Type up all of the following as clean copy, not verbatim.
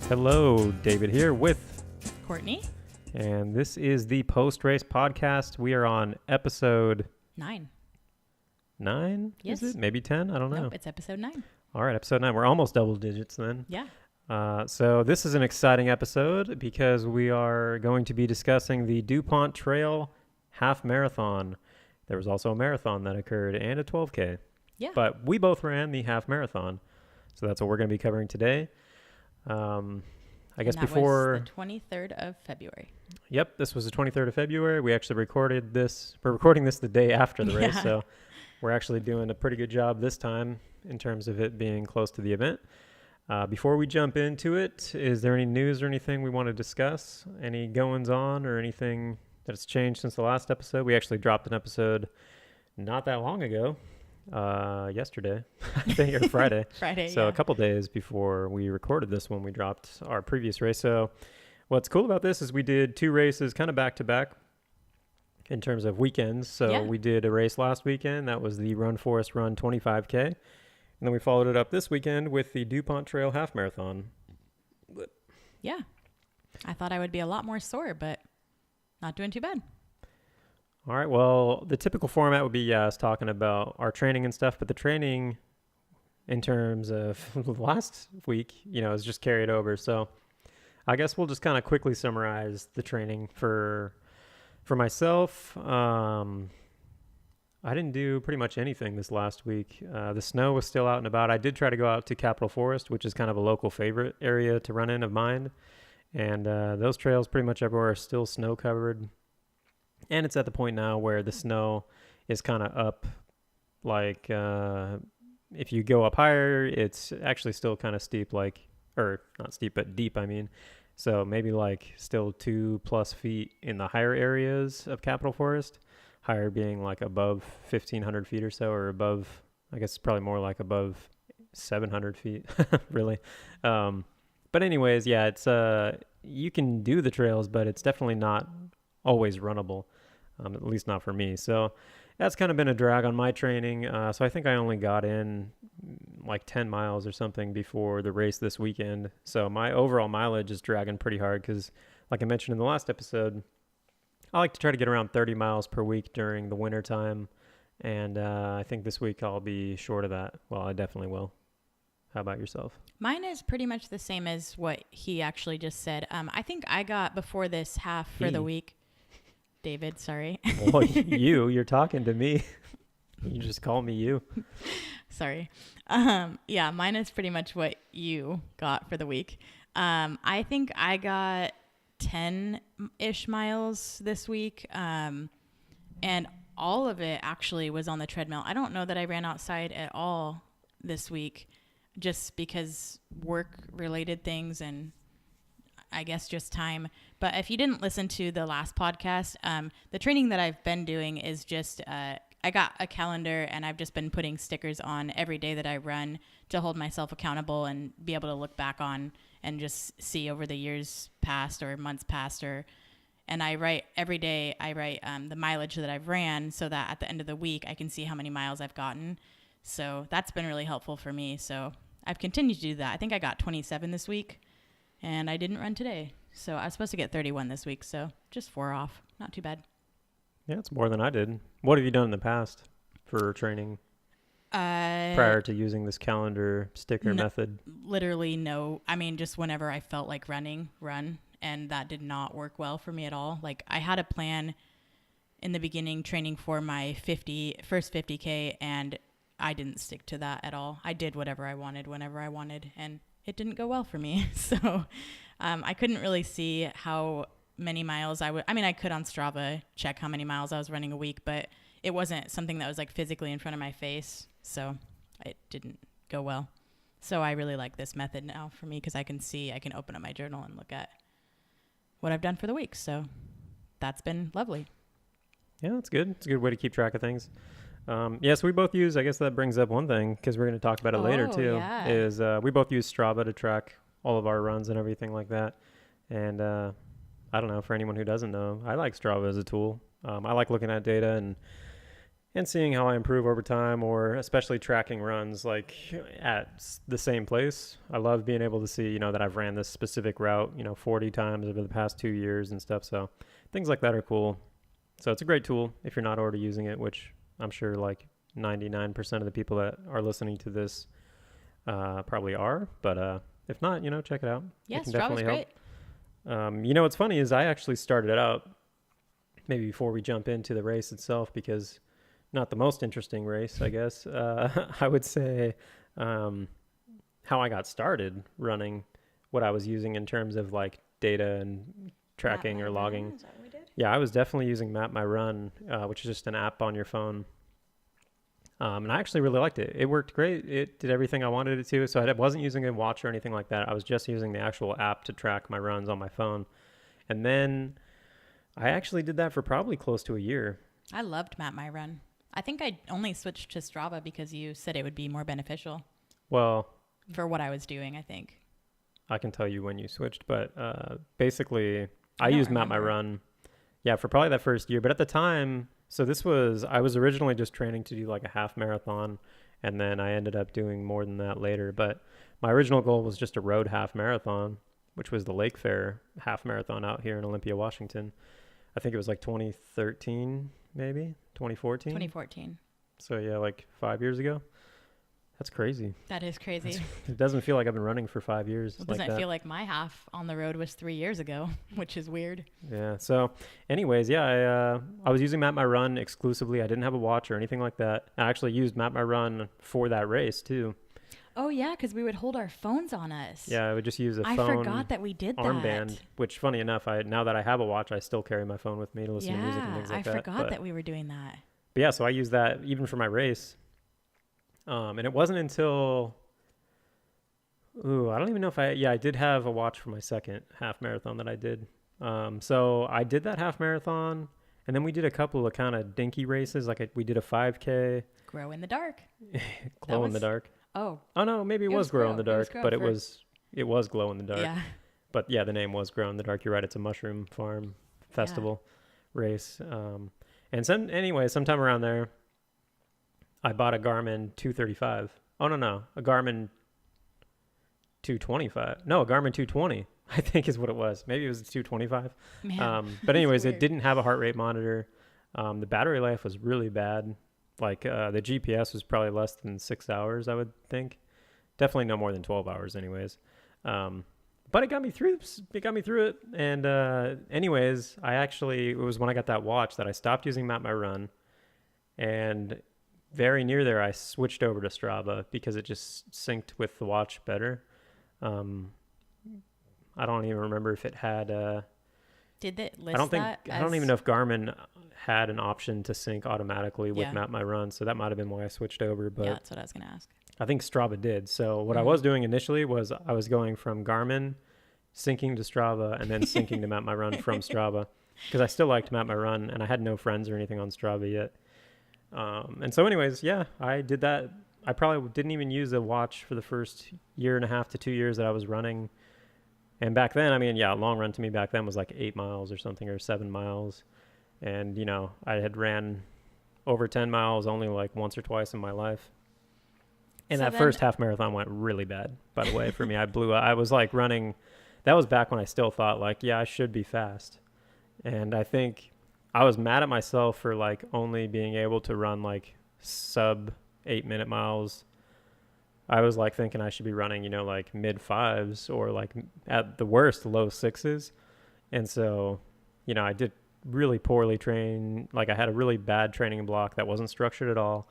Hello, David here with Courtney. and this is the post-race podcast. We are on episode 9. 9, Yes. is it? Maybe 10? I don't know. Nope, it's episode 9. All right, episode 9. We're almost double digits then. Yeah. So this is an exciting episode because we are going to be discussing the DuPont Trail Half Marathon. There was also a marathon that occurred and a 12K. Yeah. But we both ran the half marathon. So that's what we're going to be covering today. I guess and that before... was the 23rd of February. Yep, this was the 23rd of February. We actually recorded this. We're recording this the day after the race, Yeah. so we're actually doing a pretty good job this time in terms of it being close to the event. Before we jump into it, is there any news or anything we want to discuss? Any goings-on or anything that's changed since the last episode? We actually dropped an episode not that long ago, yesterday, I think, or Friday. Friday, So yeah. a couple days before we recorded this one, we dropped our previous race. So what's cool about this is we did 2 races kind of back to back in terms of weekends. So Yeah. we did a race last weekend. That was the Run Forest Run 25K. And then we followed it up this weekend with the DuPont Trail Half Marathon. Yeah. I thought I would be a lot more sore, but not doing too bad. All right. Well, the typical format would be, us talking about our training and stuff, but the training in terms of last week, is just carried over. So I guess we'll just kind of quickly summarize the training for myself. I didn't do pretty much anything this last week. The snow was still out and about. I did try to go out to Capitol Forest, which is kind of a local favorite area to run in of mine. And those trails pretty much everywhere are still snow covered. And it's at the point now where the snow is kind of up. Like if you go up higher, it's actually still kind of steep, or not steep, but deep, I mean. So maybe like still 2+ feet in the higher areas of Capitol Forest. Higher being like above 1,500 feet or so, or above, I guess probably more like above 700 feet, really. But anyways, yeah, it's you can do the trails, but it's definitely not always runnable, at least not for me. So that's kind of been a drag on my training. So I think I only got in like 10 miles or something before the race this weekend. So my overall mileage is dragging pretty hard because, like I mentioned in the last episode, I like to try to get around 30 miles per week during the winter time. And I think this week I'll be short of that. Well, I definitely will. How about yourself? Mine is pretty much the same as what he actually just said. I think I got before this half for the week. David, sorry. Well, you're talking to me. You just call me you. Sorry. Yeah, mine is pretty much what you got for the week. I think I got 10-ish miles this week. And all of it actually was on the treadmill. I don't know that I ran outside at all this week just because work-related things and I guess just time. But if you didn't listen to the last podcast, the training that I've been doing is just I got a calendar and I've just been putting stickers on every day that I run to hold myself accountable and be able to look back on and just see over the years past or months past. And I write every day, the mileage that I've ran so that at the end of the week I can see how many miles I've gotten. So that's been really helpful for me. So I've continued to do that. I think I got 27 this week. And I didn't run today. So I was supposed to get 31 this week. So just 4 off. Not too bad. Yeah, it's more than I did. What have you done in the past for training prior to using this calendar sticker method? Literally no. I mean, just whenever I felt like run. And that did not work well for me at all. Like I had a plan in the beginning training for my first 50K. And I didn't stick to that at all. I did whatever I wanted, whenever I wanted. And it didn't go well for me. So I couldn't really see how many miles I mean, I could on Strava check how many miles I was running a week, but it wasn't something that was like physically in front of my face. So it didn't go well. So I really like this method now for me because I can open up my journal and look at what I've done for the week. So that's been lovely. Yeah, that's good. It's a good way to keep track of things. Yes, we both use, I guess that brings up one thing because we're going to talk about it later too, yeah. is we both use Strava to track all of our runs and everything like that. And I don't know, for anyone who doesn't know, I like Strava as a tool. I like looking at data and and seeing how I improve over time, or especially tracking runs like at the same place. I love being able to see, that I've ran this specific route, 40 times over the past 2 years and stuff. So things like that are cool. So it's a great tool if you're not already using it, which I'm sure like 99% of the people that are listening to this probably are. But if not, check it out. Yeah, It can Strava's definitely help. great. What's funny is I actually started it out maybe before we jump into the race itself, because not the most interesting race, I guess. I would say how I got started running, what I was using in terms of like data and tracking or logging. Is that what we did? Yeah, I was definitely using Map My Run, which is just an app on your phone. And I actually really liked it. It worked great. It did everything I wanted it to. So I wasn't using a watch or anything like that. I was just using the actual app to track my runs on my phone. And then I actually did that for probably close to a year. I loved Map My Run. I think I only switched to Strava because you said it would be more beneficial Well, for what I was doing, I think. I can tell you when you switched, but basically I don't used Map My remember. Run, yeah, for probably that first year. But at the time, so I was originally just training to do like a half marathon, and then I ended up doing more than that later. But my original goal was just a road half marathon, which was the Lake Fair half marathon out here in Olympia, Washington. I think it was like 2013, maybe 2014. 2014. So yeah, like 5 years ago. That's crazy. That is crazy. It doesn't feel like I've been running for 5 years. It like doesn't that. feel like my half on the road was 3 years ago, which is weird. Yeah. So, anyways, yeah, I was using Map My Run exclusively. I didn't have a watch or anything like that. I actually used Map My Run for that race too. Oh, yeah, because we would hold our phones on us. Yeah, I would just use a I phone forgot that we did that. armband. Which, funny enough, now that I have a watch, I still carry my phone with me to listen to music and things like I that. forgot that we were doing that. But yeah, so I used that even for my race. And it wasn't until, I don't even know if I did have a watch for my second half marathon that I did. So I did that half marathon, and then we did a couple of kind of dinky races. Like we did a 5K, Glow in the dark. glow in the was- dark. Oh, Oh no, maybe it was glow in the dark, Grow but it for- was glow in the dark. yeah. But yeah, the name was glow in the dark. You're right. It's a mushroom farm festival race. And sometime around there, I bought a Garmin 235. Oh no, a Garmin 225. No, a Garmin 220. I think is what it was. Maybe it was a 225. Man, But anyways, weird. it didn't have a heart rate monitor. The battery life was really bad. Like the GPS was probably less than 6 hours, I would think. Definitely no more than 12 hours, anyways. But it got me through. It got me through it. And anyways, it was when I got that watch that I stopped using Map My Run, and very near there, I switched over to Strava because it just synced with the watch better. I don't even remember if it had. Did it list I don't think. that I don't as- even know if Garmin had an option to sync automatically with Yeah. Map My Run, so that might have been why I switched over. But Yeah, that's what I was going to ask. I think Strava did. So what I Mhm. was doing initially was I was going from Garmin, syncing to Strava, and then syncing to Map My Run from Strava, because I still liked Map My Run, and I had no friends or anything on Strava yet. And so anyways, yeah, I did that. I probably didn't even use a watch for the first year and a half to 2 years that I was running. And back then, I mean, yeah, a long run to me back then was like 8 miles or something, or 7 miles. And, I had ran over 10 miles only like once or twice in my life. And So that then- first half marathon went really bad, by the way, for me. I blew up. I was like running. That was back when I still thought like, yeah, I should be fast. And I think I was mad at myself for like only being able to run like sub 8-minute miles. I was like thinking I should be running, like mid fives or like at the worst low sixes. And so, I did really poorly train. Like I had a really bad training block that wasn't structured at all.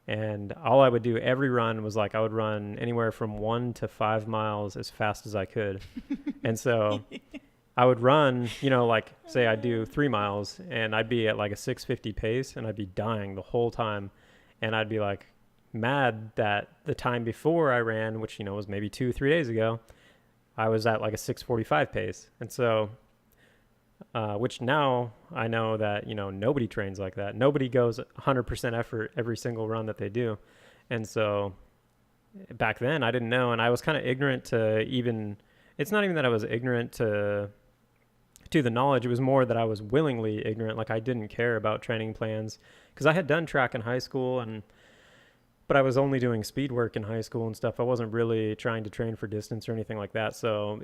And all I would do every run was like I would run anywhere from 1 to 5 miles as fast as I could. And so I would run, like say I do 3 miles and I'd be at like a 6:50 pace and I'd be dying the whole time. And I'd be like mad that the time before I ran, which, was maybe 2-3 days ago, I was at like a 6:45 pace. And so, which now I know that, nobody trains like that. Nobody goes 100% effort every single run that they do. And so back then I didn't know. And I was kind of ignorant to even, it's not even that I was ignorant to to the knowledge. It was more that I was willingly ignorant. Like I didn't care about training plans because I had done track in high school but I was only doing speed work in high school and stuff. I wasn't really trying to train for distance or anything like that. So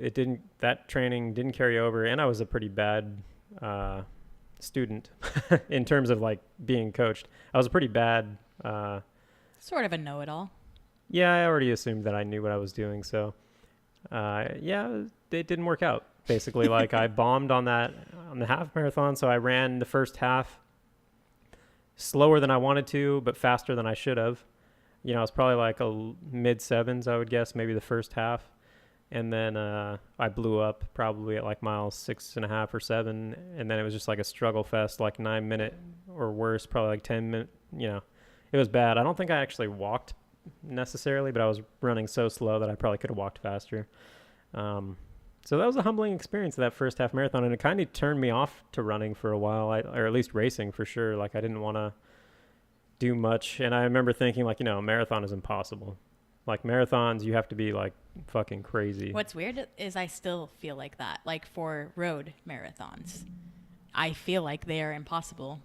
that training didn't carry over. And I was a pretty bad student in terms of like being coached. I was a pretty bad. Sort of a know-it-all. Yeah, I already assumed that I knew what I was doing. So yeah, it didn't work out. Basically, like I bombed on the half marathon. So I ran the first half slower than I wanted to, but faster than I should have. You know, it was probably like a mid sevens, I would guess, maybe the first half. And then I blew up probably at like miles 6.5 or 7. And then it was just like a struggle fest, like 9 minute or worse, probably like 10 minute, you know, it was bad. I don't think I actually walked necessarily, but I was running so slow that I probably could have walked faster. So that was a humbling experience, that first half marathon. And it kind of turned me off to running for a while, or at least racing for sure. Like I didn't want to do much. And I remember thinking like, you know, a marathon is impossible. Like marathons, you have to be like fucking crazy. What's weird is I still feel like that. Like for road marathons, I feel like they are impossible.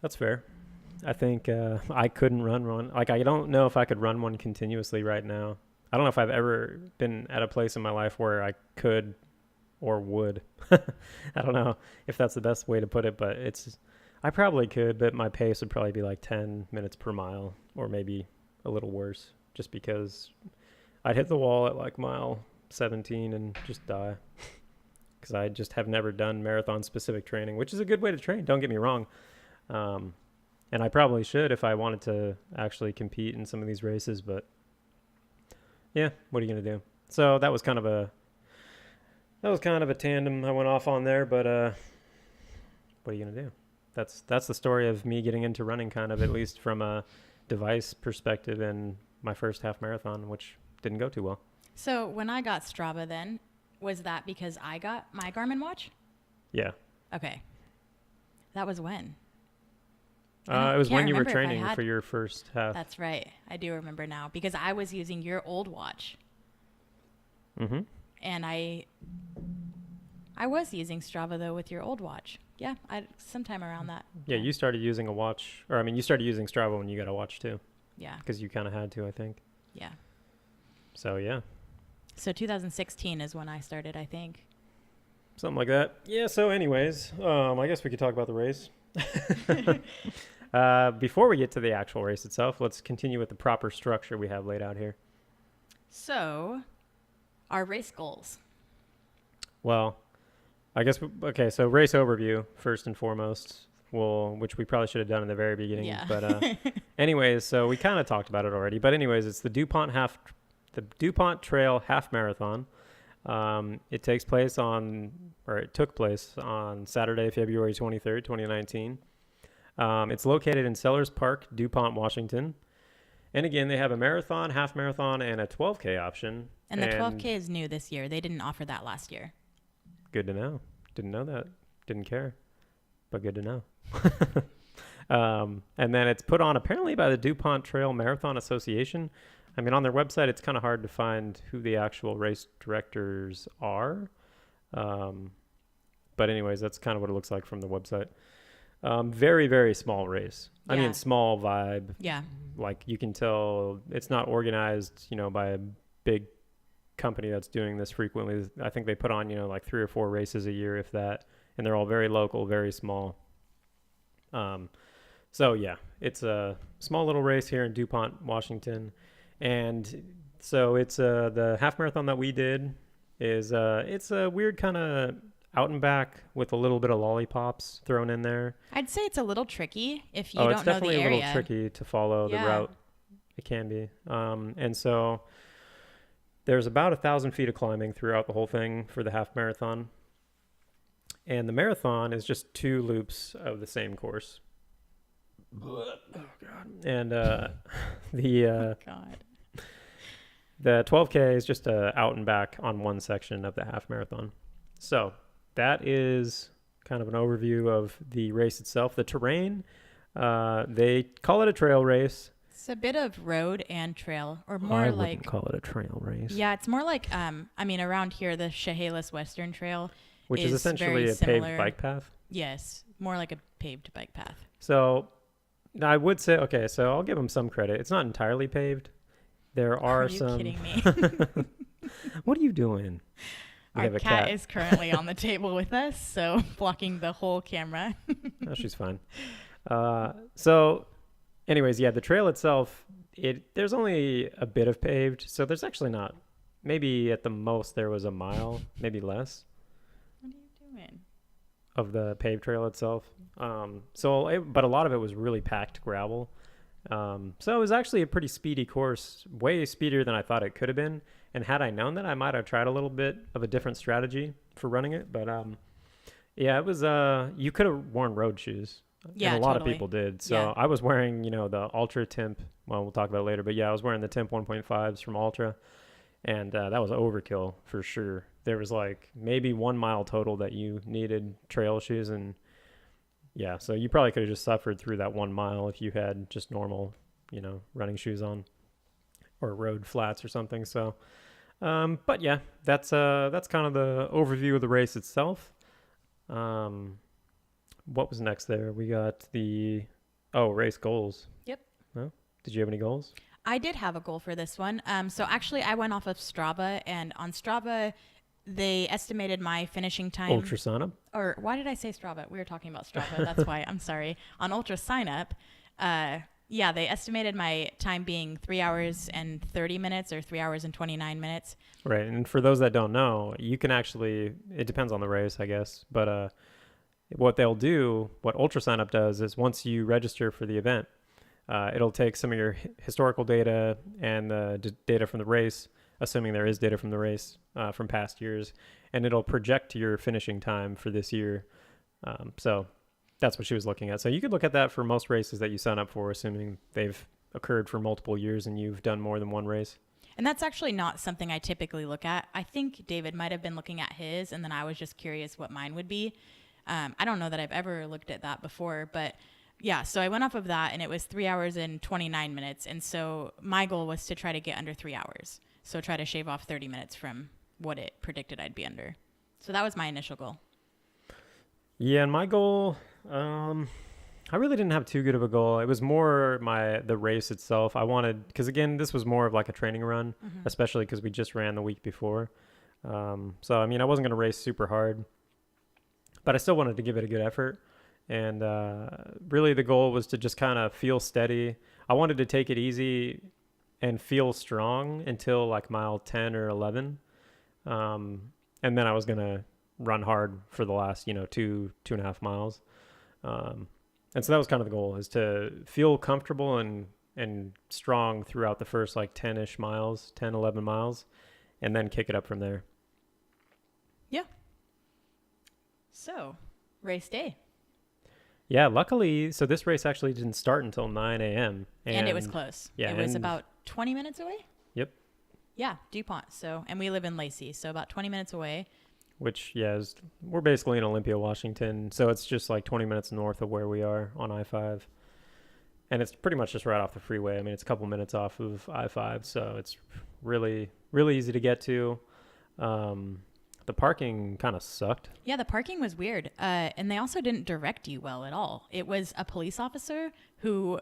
That's fair. I think I couldn't run one. Like I don't know if I could run one continuously right now. I don't know if I've ever been at a place in my life where I could or would. I don't know if that's the best way to put it, but I probably could, but my pace would probably be like 10 minutes per mile or maybe a little worse, just because I'd hit the wall at like mile 17 and just die. Because I just have never done marathon specific training, which is a good way to train. Don't get me wrong. And I probably should if I wanted to actually compete in some of these races, but yeah, what are you going to do? So that was kind of a tandem I went off on there, but what are you going to do? That's the story of me getting into running, kind of, at least from a device perspective, in my first half marathon, which didn't go too well. So when I got Strava then, was that because I got my Garmin watch? Yeah. Okay. That was when? It was when you were training for your first half. That's right. I do remember now because I was using your old watch. Mm-hmm. And I was using Strava though with your old watch. Yeah, sometime around that. Yeah, you started using a watch, or I mean, you started using Strava when you got a watch too. Yeah. Because you kind of had to, I think. Yeah. So yeah. So 2016 is when I started, I think. Something like that. Yeah. So, anyways, I guess we could talk about the race. Before we get to the actual race itself, let's continue with the proper structure we have laid out here. So, our race goals. Well, I guess, okay, so race overview, first and foremost, which we probably should have done in the very beginning. Yeah. But anyways, so we kind of talked about it already. But anyways, it's the DuPont Trail Half Marathon. It took place on Saturday, February 23rd, 2019. It's located in Sellers Park, DuPont, Washington. And again, they have a marathon, half marathon, and a 12K option. And the 12K is new this year. They didn't offer that last year. Good to know. Didn't know that. Didn't care. But good to know. And then it's put on apparently by the DuPont Trail Marathon Association. I mean, on their website, it's kind of hard to find who the actual race directors are. But anyways, that's kind of what it looks like from the website. Very, very small race. Yeah. I mean, small vibe. Yeah. Like you can tell it's not organized, by a big company that's doing this frequently. I think they put on, like 3 or 4 races a year, if that, and they're all very local, very small. So yeah, it's a small little race here in DuPont, Washington. And so it's the half marathon that we did is it's a weird kind of out and back with a little bit of lollipops thrown in there. I'd say it's a little tricky if you don't know the area. It's definitely a little tricky to follow the route. It can be. And so there's about 1,000 feet of climbing throughout the whole thing for the half marathon. And the marathon is just 2 loops of the same course. Oh, God. And the 12K is just out and back on one section of the half marathon. So that is kind of an overview of the race itself. The terrain, they call it a trail race. It's a bit of road and trail, or more I like... wouldn't call it a trail race. Yeah, it's more like, around here, the Chehalis Western Trail which is essentially very a similar. paved bike path. Yes, more like a paved bike path. So I would say, okay, so I'll give them some credit. It's not entirely paved. There are some. Are you kidding me? What are you doing? We Our have a cat is currently on the table with us, so blocking the whole camera. Oh, she's fine. So, anyways, yeah, the trail itself, there's only a bit of paved, so there's actually not. Maybe at the most there was a mile, maybe less. What are you doing? Of the paved trail itself. But a lot of it was really packed gravel. So it was actually a pretty speedy course, way speedier than I thought it could have been. And had I known that, I might have tried a little bit of a different strategy for running it. But yeah, it was. You could have worn road shoes. Yeah, and a lot totally. of people did. So Yeah. I was wearing, the Ultra Timp. Well, we'll talk about it later. But yeah, I was wearing the Timp 1.5s from Ultra. And that was overkill for sure. There was like maybe 1 mile total that you needed trail shoes. And yeah, so you probably could have just suffered through that 1 mile if you had just normal, running shoes on or road flats or something. So, but yeah, that's kind of the overview of the race itself. What was next there? We got race goals. Yep. No? Did you have any goals? I did have a goal for this one. So actually, I went off of Strava, and on Strava, they estimated my finishing time. Ultra sign up? Or why did I say Strava? We were talking about Strava. That's why. I'm sorry. On Ultra Sign Up, yeah, they estimated my time being 3 hours and 30 minutes or 3 hours and 29 minutes. Right. And for those that don't know, you can actually, it depends on the race, I guess. But what Ultra Sign Up does is once you register for the event, it'll take some of your historical data and the data from the race, assuming there is data from the race from past years, and it'll project your finishing time for this year. So that's what she was looking at. So you could look at that for most races that you sign up for, assuming they've occurred for multiple years and you've done more than one race. And that's actually not something I typically look at. I think David might have been looking at his, and then I was just curious what mine would be. I don't know that I've ever looked at that before, but yeah, so I went off of that, and it was 3 hours and 29 minutes. And so my goal was to try to get under 3 hours. So try to shave off 30 minutes from what it predicted I'd be under. So that was my initial goal. Yeah, and my goal, I really didn't have too good of a goal. It was more the race itself. I wanted, because again, this was more of like a training run, especially because we just ran the week before. So, I mean, I wasn't going to race super hard, but I still wanted to give it a good effort. And really the goal was to just kind of feel steady. I wanted to take it easy and feel strong until like mile 10 or 11. And then I was going to run hard for the last, 2.5 miles. And so that was kind of the goal, is to feel comfortable and strong throughout the first like 10-ish miles, 10, 11 miles, and then kick it up from there. Yeah. So, race day. Yeah, luckily, so this race actually didn't start until 9 a.m. And it was close. Yeah, it was about 20 minutes away. Yep. Yeah, DuPont. So, and we live in Lacey, so about 20 minutes away. Which, yeah, we're basically in Olympia, Washington. So it's just like 20 minutes north of where we are on I-5. And it's pretty much just right off the freeway. I mean, it's a couple minutes off of I-5. So it's really, really easy to get to. The parking kind of sucked. Yeah, the parking was weird. And they also didn't direct you well at all. It was a police officer who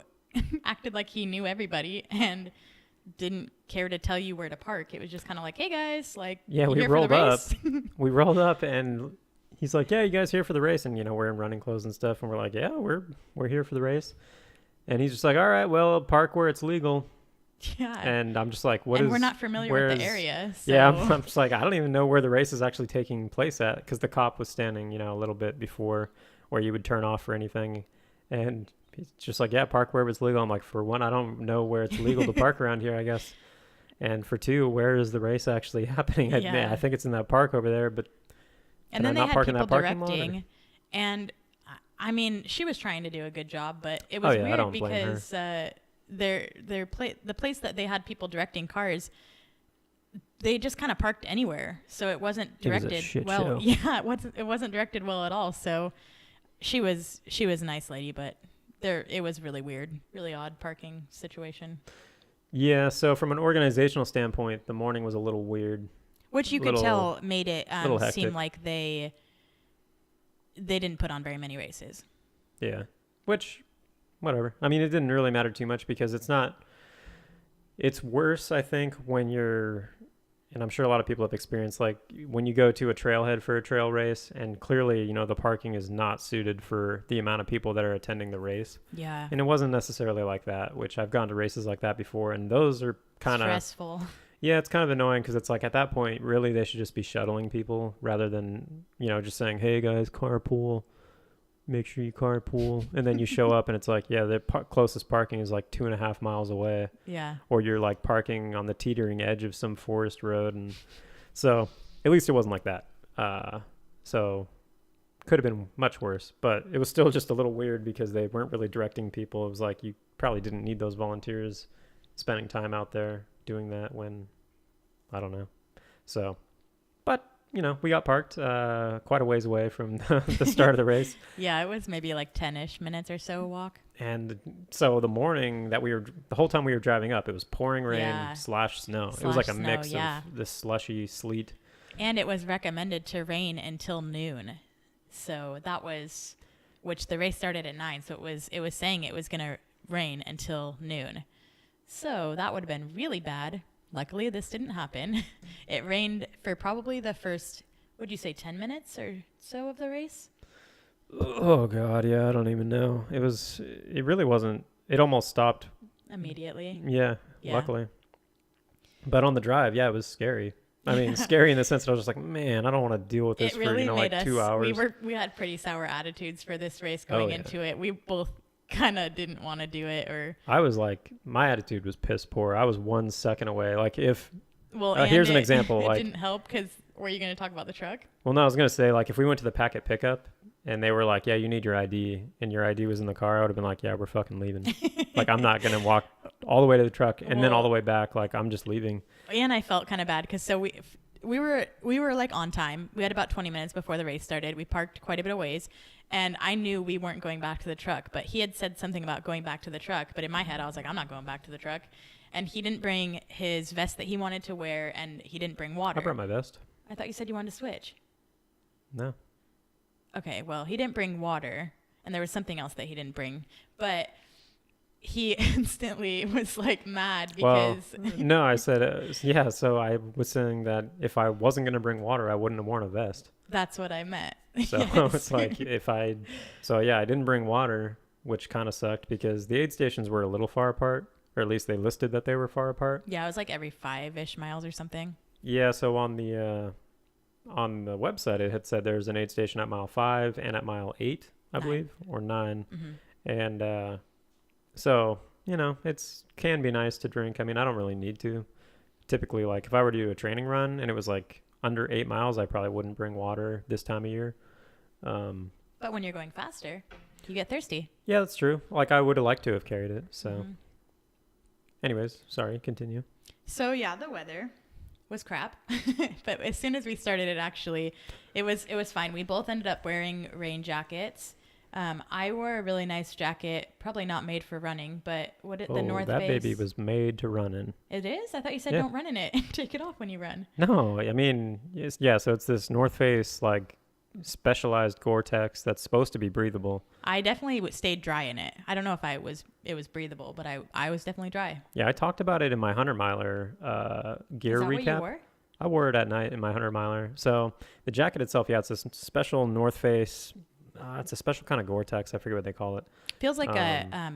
acted like he knew everybody and didn't care to tell you where to park. It was just kind of like, hey guys, like, yeah, we rolled up. We rolled up and he's like, yeah, you guys here for the race? And, we're in running clothes and stuff. And we're like, yeah, we're here for the race. And he's just like, all right, well, park where it's legal. Yeah. And I'm just like, we're not familiar with the area. So. Yeah, I'm just like, I don't even know where the race is actually taking place at, because the cop was standing, a little bit before where you would turn off or anything. And he's just like, yeah, park where it's legal. I'm like, for one, I don't know where it's legal to park around here, I guess. And for two, where is the race actually happening? I think it's in that park over there, but and then they had people directing. And I mean, she was trying to do a good job, but it was weird because the place that they had people directing cars, they just kind of parked anywhere, so it wasn't directed well. Show. Yeah, it wasn't directed well at all. So she was a nice lady, but it was really weird, really odd parking situation. Yeah, so from an organizational standpoint, the morning was a little weird. Which you could tell made it seem like they they didn't put on very many races. Yeah. Which, whatever. I mean, it didn't really matter too much because it's worse, I think, when you're, and I'm sure a lot of people have experienced, like when you go to a trailhead for a trail race and clearly, the parking is not suited for the amount of people that are attending the race. Yeah. And it wasn't necessarily like that, which I've gone to races like that before. And those are kind of stressful. Yeah, it's kind of annoying because it's like at that point, really, they should just be shuttling people rather than, just saying, hey, guys, carpool. Make sure you carpool. And then you show up and it's like, yeah, the closest parking is like 2.5 miles away. Yeah. Or you're like parking on the teetering edge of some forest road. And so at least it wasn't like that. So could have been much worse. But it was still just a little weird because they weren't really directing people. It was like you probably didn't need those volunteers spending time out there doing that when, I don't know. So, but, we got parked quite a ways away from the start of the race. Yeah, it was maybe like 10-ish minutes or so walk. And so the morning that the whole time we were driving up, it was pouring rain / snow. It was like a mix of the slushy sleet. And it was recommended to rain until noon. So that was, which the race started at 9. So it was saying it was going to rain until noon. So that would have been really bad. Luckily, this didn't happen. It rained for probably the first, would you say 10 minutes or so of the race? Oh, God, yeah, I don't even know. It really wasn't, it almost stopped. Immediately. Yeah, luckily. But on the drive, yeah, it was scary. I mean, scary in the sense that I was just like, man, I don't want to deal with this really for, like 2 hours. We had pretty sour attitudes for this race going into it. We both kind of didn't want to do it, or I was like, my attitude was piss poor. I was 1 second away. Like here's an example. It didn't help because were you going to talk about the truck? Well, no, I was going to say, like, if we went to the packet pickup and they were like, yeah, you need your ID, and your ID was in the car, I would have been like, yeah, we're fucking leaving. Like, I'm not going to walk all the way to the truck and then all the way back. Like, I'm just leaving. And I felt kind of bad because we were like on time. We had about 20 minutes before the race started. We parked quite a bit of ways. And I knew we weren't going back to the truck, but he had said something about going back to the truck. But in my head, I was like, I'm not going back to the truck. And he didn't bring his vest that he wanted to wear, and he didn't bring water. I brought my vest. I thought you said you wanted to switch. No. Okay, well, he didn't bring water, and there was something else that he didn't bring. But he instantly was like mad because... Well, no, I said, yeah, so I was saying that if I wasn't going to bring water, I wouldn't have worn a vest. That's what I meant. So it's like I didn't bring water, which kind of sucked because the aid stations were a little far apart, or at least they listed that they were far apart. Yeah, it was like every 5-ish miles or something. Yeah, so on the website, it had said there's an aid station at mile 5 and at mile 8, I believe, or 9. Mm-hmm. And so, it's can be nice to drink. I mean, I don't really need to. Typically, like if I were to do a training run and it was like under 8 miles, I probably wouldn't bring water this time of year. But when you're going faster, you get thirsty. Yeah, that's true. Like I would have liked to have carried it. So anyways, sorry, continue. So yeah, the weather was crap. But as soon as we started it was fine. We both ended up wearing rain jackets. I wore a really nice jacket, probably not made for running, but the North Face. That baby was made to run in. It is? I thought you said don't run in it and take it off when you run. No, I mean, yeah, so it's this North Face, like, specialized Gore-Tex that's supposed to be breathable. I definitely stayed dry in it. I don't know if it was breathable, but I was definitely dry. Yeah, I talked about it in my 100 miler gear recap. Is that recap. what you wore? I wore it at night in my 100 miler. So the jacket itself, it's this special North Face. It's a special kind of Gore-Tex. I forget what they call it. Feels like a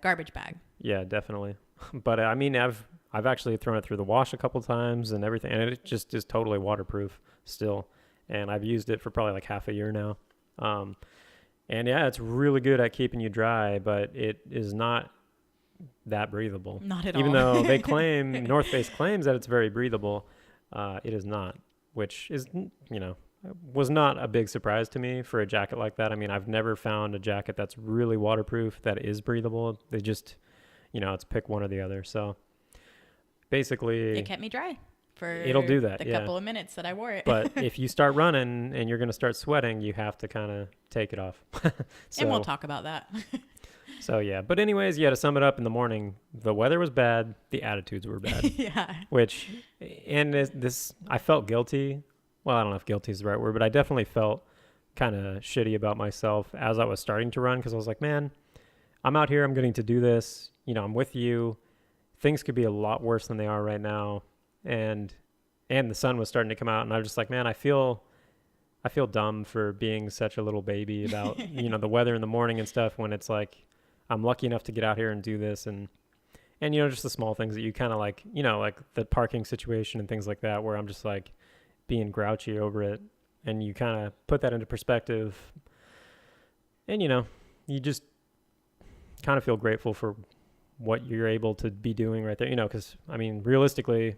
garbage bag. Yeah, definitely. But I mean, I've actually thrown it through the wash a couple times and everything, and it just is totally waterproof still. And I've used it for probably like half a year now. And yeah, it's really good at keeping you dry, but it is not that breathable. Not at all. Even though they claim, North Face claims that it's very breathable, it is not, which is, was not a big surprise to me for a jacket like that. I mean, I've never found a jacket that's really waterproof that is breathable. They just, it's pick one or the other. So basically, it kept me dry for it'll do that, the couple of minutes that I wore it. But if you start running and you're going to start sweating, you have to kind of take it off. And we'll talk about that. So yeah, but anyways, to sum it up, in the morning, the weather was bad, the attitudes were bad. Yeah. I felt guilty. Well, I don't know if guilty is the right word, but I definitely felt kind of shitty about myself as I was starting to run, because I was like, man, I'm out here, I'm getting to do this, I'm with you. Things could be a lot worse than they are right now. And the sun was starting to come out, and I was just like, man, I feel dumb for being such a little baby about, the weather in the morning and stuff, when it's like I'm lucky enough to get out here and do this. And just the small things that you kind of like, like the parking situation and things like that, where I'm just like being grouchy over it. And you kind of put that into perspective, and, you just kind of feel grateful for what you're able to be doing right there, because, I mean, realistically,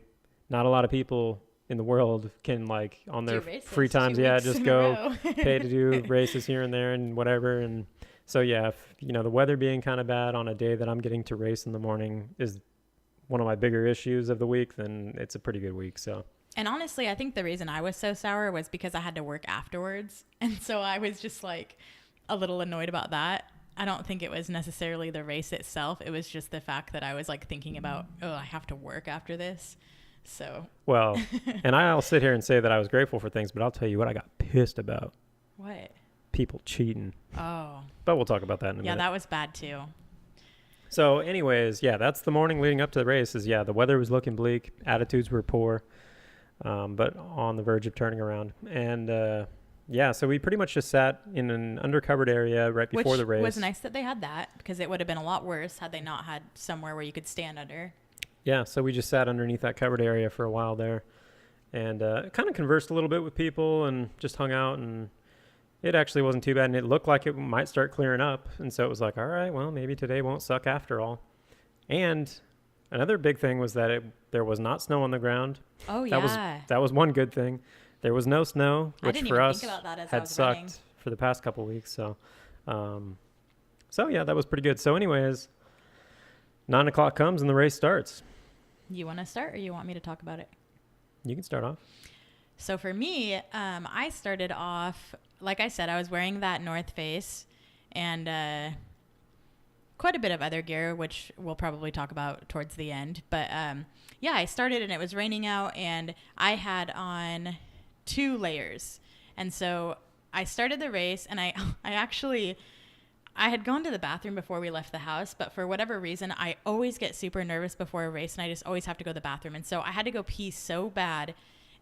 not a lot of people in the world can, like, on their free times, just go pay to do races here and there and whatever. And so, yeah, if, the weather being kind of bad on a day that I'm getting to race in the morning is one of my bigger issues of the week, then it's a pretty good week. So. And honestly, I think the reason I was so sour was because I had to work afterwards. And so I was just like a little annoyed about that. I don't think it was necessarily the race itself. It was just the fact that I was like thinking about, I have to work after this. So. Well, and I'll sit here and say that I was grateful for things, but I'll tell you what I got pissed about. What? People cheating. Oh. But we'll talk about that in a minute. Yeah, that was bad too. So anyways, that's the morning leading up to the race. The weather was looking bleak. Attitudes were poor. But on the verge of turning around. And so we pretty much just sat in an undercovered area right before the race. Which was nice that they had that, because it would have been a lot worse had they not had somewhere where you could stand under. Yeah, so we just sat underneath that covered area for a while there, and kind of conversed a little bit with people and just hung out, and it actually wasn't too bad, and it looked like it might start clearing up. And so it was like, all right, well, maybe today won't suck after all. And another big thing was that there was not snow on the ground. Oh, yeah. That was one good thing. There was no snow, which for us had sucked running for the past couple of weeks. So, that was pretty good. So anyways, 9 o'clock comes and the race starts. You want to start, or you want me to talk about it? You can start off. So for me, I started off, like I said, I was wearing that North Face and quite a bit of other gear, which we'll probably talk about towards the end. But I started and it was raining out, and I had on 2 layers. And so I started the race, and I had gone to the bathroom before we left the house, but for whatever reason, I always get super nervous before a race, and I just always have to go to the bathroom. And so I had to go pee so bad.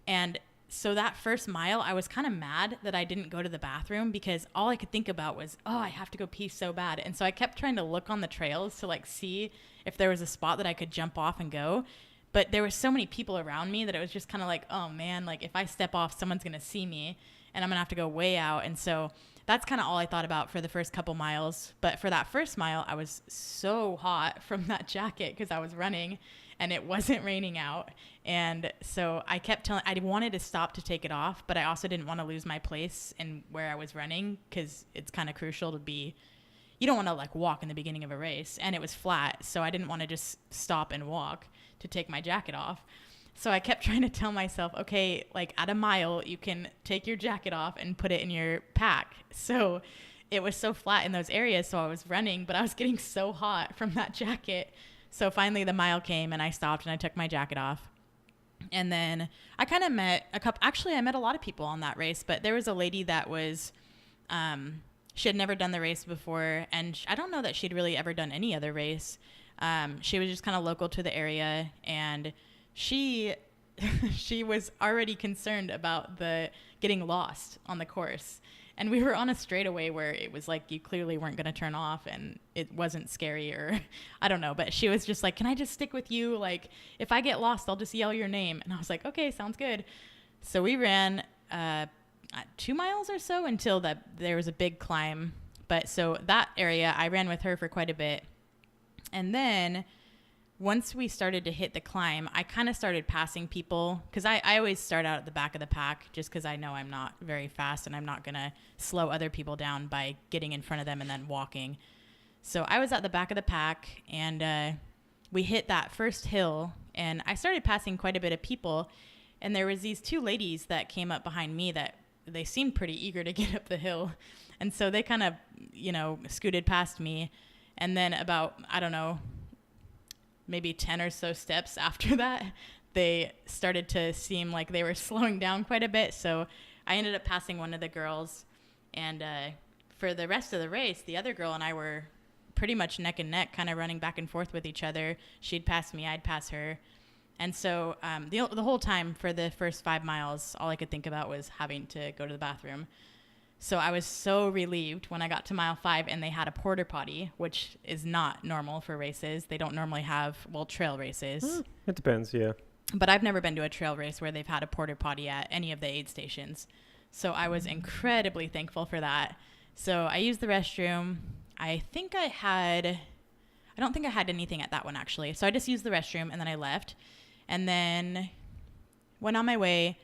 And so that first mile, I was kind of mad that I didn't go to the bathroom, because all I could think about was, I have to go pee so bad. And so I kept trying to look on the trails to like see if there was a spot that I could jump off and go. But there were so many people around me that it was just kind of like, oh man, like if I step off, someone's going to see me and I'm going to have to go way out. And so that's kind of all I thought about for the first couple miles. But for that first mile, I was so hot from that jacket because I was running and it wasn't raining out. And so I kept I wanted to stop to take it off, but I also didn't want to lose my place in where I was running, because it's kind of crucial to be, you don't want to like walk in the beginning of a race, and it was flat. So I didn't want to just stop and walk to take my jacket off. So I kept trying to tell myself, okay, like at a mile, you can take your jacket off and put it in your pack. So it was so flat in those areas. So I was running, but I was getting so hot from that jacket. So finally the mile came and I stopped and I took my jacket off. And then I kind of met I met a lot of people on that race, but there was a lady that was, she had never done the race before. And I don't know that she'd really ever done any other race. She was just kind of local to the area, and she was already concerned about the getting lost on the course. And we were on a straightaway where it was like you clearly weren't going to turn off, and it wasn't scary, or I don't know. But she was just like, can I just stick with you? Like, if I get lost, I'll just yell your name. And I was like, okay, sounds good. So we ran 2 miles or so until there was a big climb. But so that area, I ran with her for quite a bit. And then once we started to hit the climb, I kind of started passing people, because I always start out at the back of the pack just because I know I'm not very fast and I'm not going to slow other people down by getting in front of them and then walking. So I was at the back of the pack, and we hit that first hill, and I started passing quite a bit of people. And there was these 2 ladies that came up behind me that they seemed pretty eager to get up the hill. And so they kind of, scooted past me. And then about, I don't know, maybe 10 or so steps after that, they started to seem like they were slowing down quite a bit. So I ended up passing one of the girls, And for the rest of the race, the other girl and I were pretty much neck and neck, kind of running back and forth with each other. She'd pass me, I'd pass her. And so the whole time for the first 5 miles, all I could think about was having to go to the bathroom. So I was so relieved when I got to mile 5 and they had a porta potty, which is not normal for races. They don't normally have, well, trail races. It depends, yeah. But I've never been to a trail race where they've had a porta potty at any of the aid stations. So I was incredibly thankful for that. So I used the restroom. I don't think I had anything at that one, actually. So I just used the restroom and then I left and then went on my way.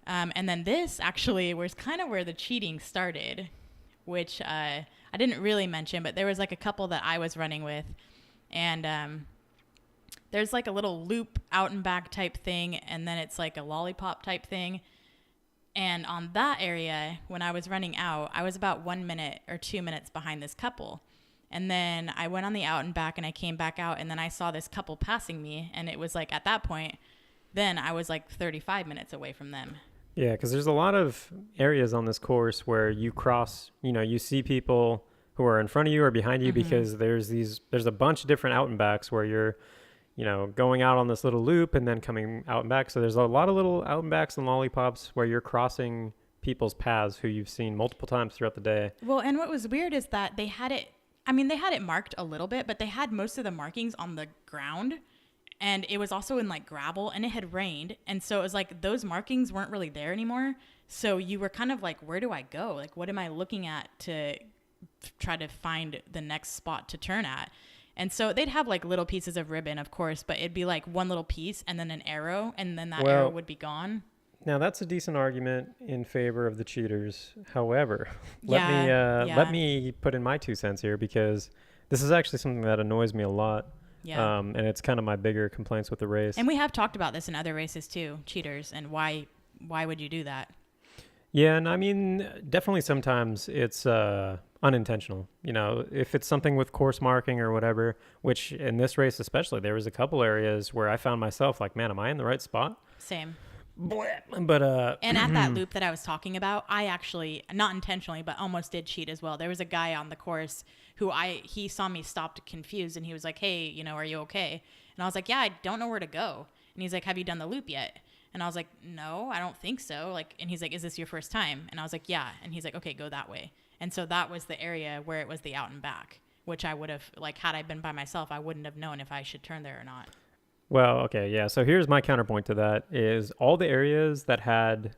And then this actually was kind of where the cheating started, which I didn't really mention, but there was like a couple that I was running with. And there's like a little loop out and back type thing. And then it's like a lollipop type thing. And on that area, when I was running out, I was about 1 minute or 2 minutes behind this couple. And then I went on the out and back and I came back out and then I saw this couple passing me. And it was like at that point, then I was like 35 minutes away from them. Yeah, because there's a lot of areas on this course where you cross, you see people who are in front of you or behind you because there's a bunch of different out and backs where you're, going out on this little loop and then coming out and back. So there's a lot of little out and backs and lollipops where you're crossing people's paths who you've seen multiple times throughout the day. Well, and what was weird is that they had it marked a little bit, but they had most of the markings on the ground. And it was also in like gravel and it had rained. And so it was like those markings weren't really there anymore. So you were kind of like, where do I go? Like, what am I looking at to try to find the next spot to turn at? And so they'd have like little pieces of ribbon, of course, but it'd be like one little piece and then an arrow and then that arrow would be gone. Now that's a decent argument in favor of the cheaters. However, let me put in my 2 cents here because this is actually something that annoys me a lot. Yeah. And it's kind of my bigger complaints with the race. And we have talked about this in other races too, cheaters, and why would you do that? Yeah, and I mean, definitely sometimes it's unintentional. If it's something with course marking or whatever, which in this race especially, there was a couple areas where I found myself like, man, am I in the right spot? Same. But and at that loop that I was talking about, I actually, not intentionally, but almost did cheat as well. There was a guy on the course who he saw me stopped confused and he was like, hey, are you okay? And I was like, yeah, I don't know where to go. And he's like, have you done the loop yet? And I was like, no, I don't think so. And he's like, is this your first time? And I was like, yeah. And he's like, okay, go that way. And so that was the area where it was the out and back, which I would have, had I been by myself, I wouldn't have known if I should turn there or not. Well, okay, yeah. So here's my counterpoint to that is all the areas that had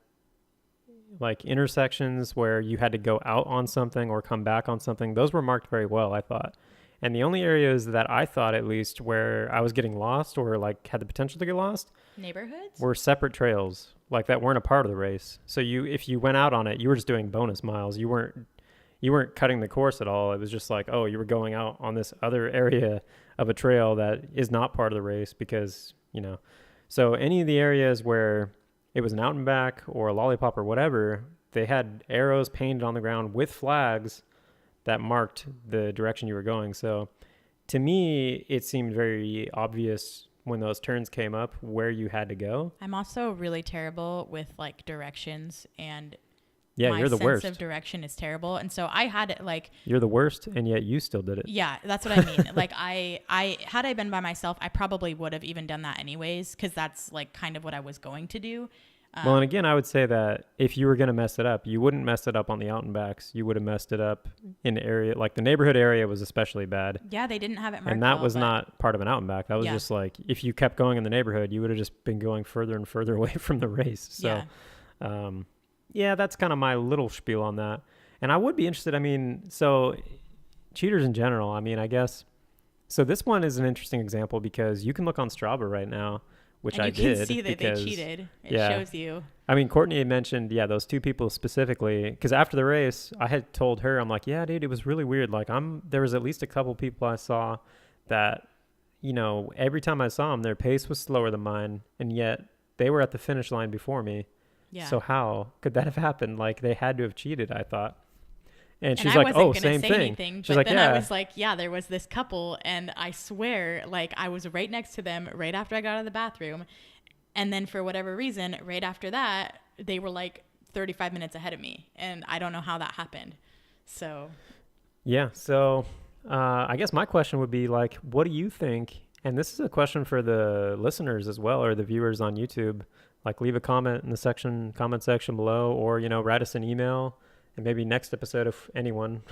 intersections where you had to go out on something or come back on something, those were marked very well, I thought. And the only areas that I thought at least where I was getting lost or had the potential to get lost neighborhoods were separate trails that weren't a part of the race. So if you went out on it, you were just doing bonus miles. You weren't cutting the course at all. It was just you were going out on this other area of a trail that is not part of the race because, so any of the areas where it was an out and back or a lollipop or whatever, they had arrows painted on the ground with flags that marked the direction you were going. So to me, it seemed very obvious when those turns came up where you had to go. I'm also really terrible with directions and yeah, you're the worst. My sense of direction is terrible. And so I had it you're the worst and yet you still did it. Yeah, that's what I mean. I had I been by myself, I probably would have even done that anyways, because that's kind of what I was going to do. Well, and again, I would say that if you were going to mess it up, you wouldn't mess it up on the out and backs. You would have messed it up in the area, the neighborhood area was especially bad. Yeah, they didn't have it marked. And that was not part of an out and back. That was just if you kept going in the neighborhood, you would have just been going further and further away from the race. So, yeah, that's kind of my little spiel on that. And I would be interested. I mean, so cheaters in general, I guess. So this one is an interesting example because you can look on Strava right now, which I did. You can see that they cheated. It shows you. I mean, Courtney had mentioned, those two people specifically, because after the race, I had told her, I'm like, yeah, dude, it was really weird. There was at least a couple people I saw that, every time I saw them, their pace was slower than mine, and yet they were at the finish line before me. Yeah. So how could that have happened? They had to have cheated, I thought. And she's I like, oh, same say thing. Anything, she's but like, then yeah. I was like, yeah, there was this couple, and I swear, I was right next to them right after I got out of the bathroom. And then for whatever reason, right after that, they were 35 minutes ahead of me, and I don't know how that happened. So Yeah. So I guess my question would be like, what do you think? And this is a question for the listeners as well, or the viewers on YouTube. Like, leave a comment in the comment section below, or, you know, write us an email. And maybe next episode, if anyone,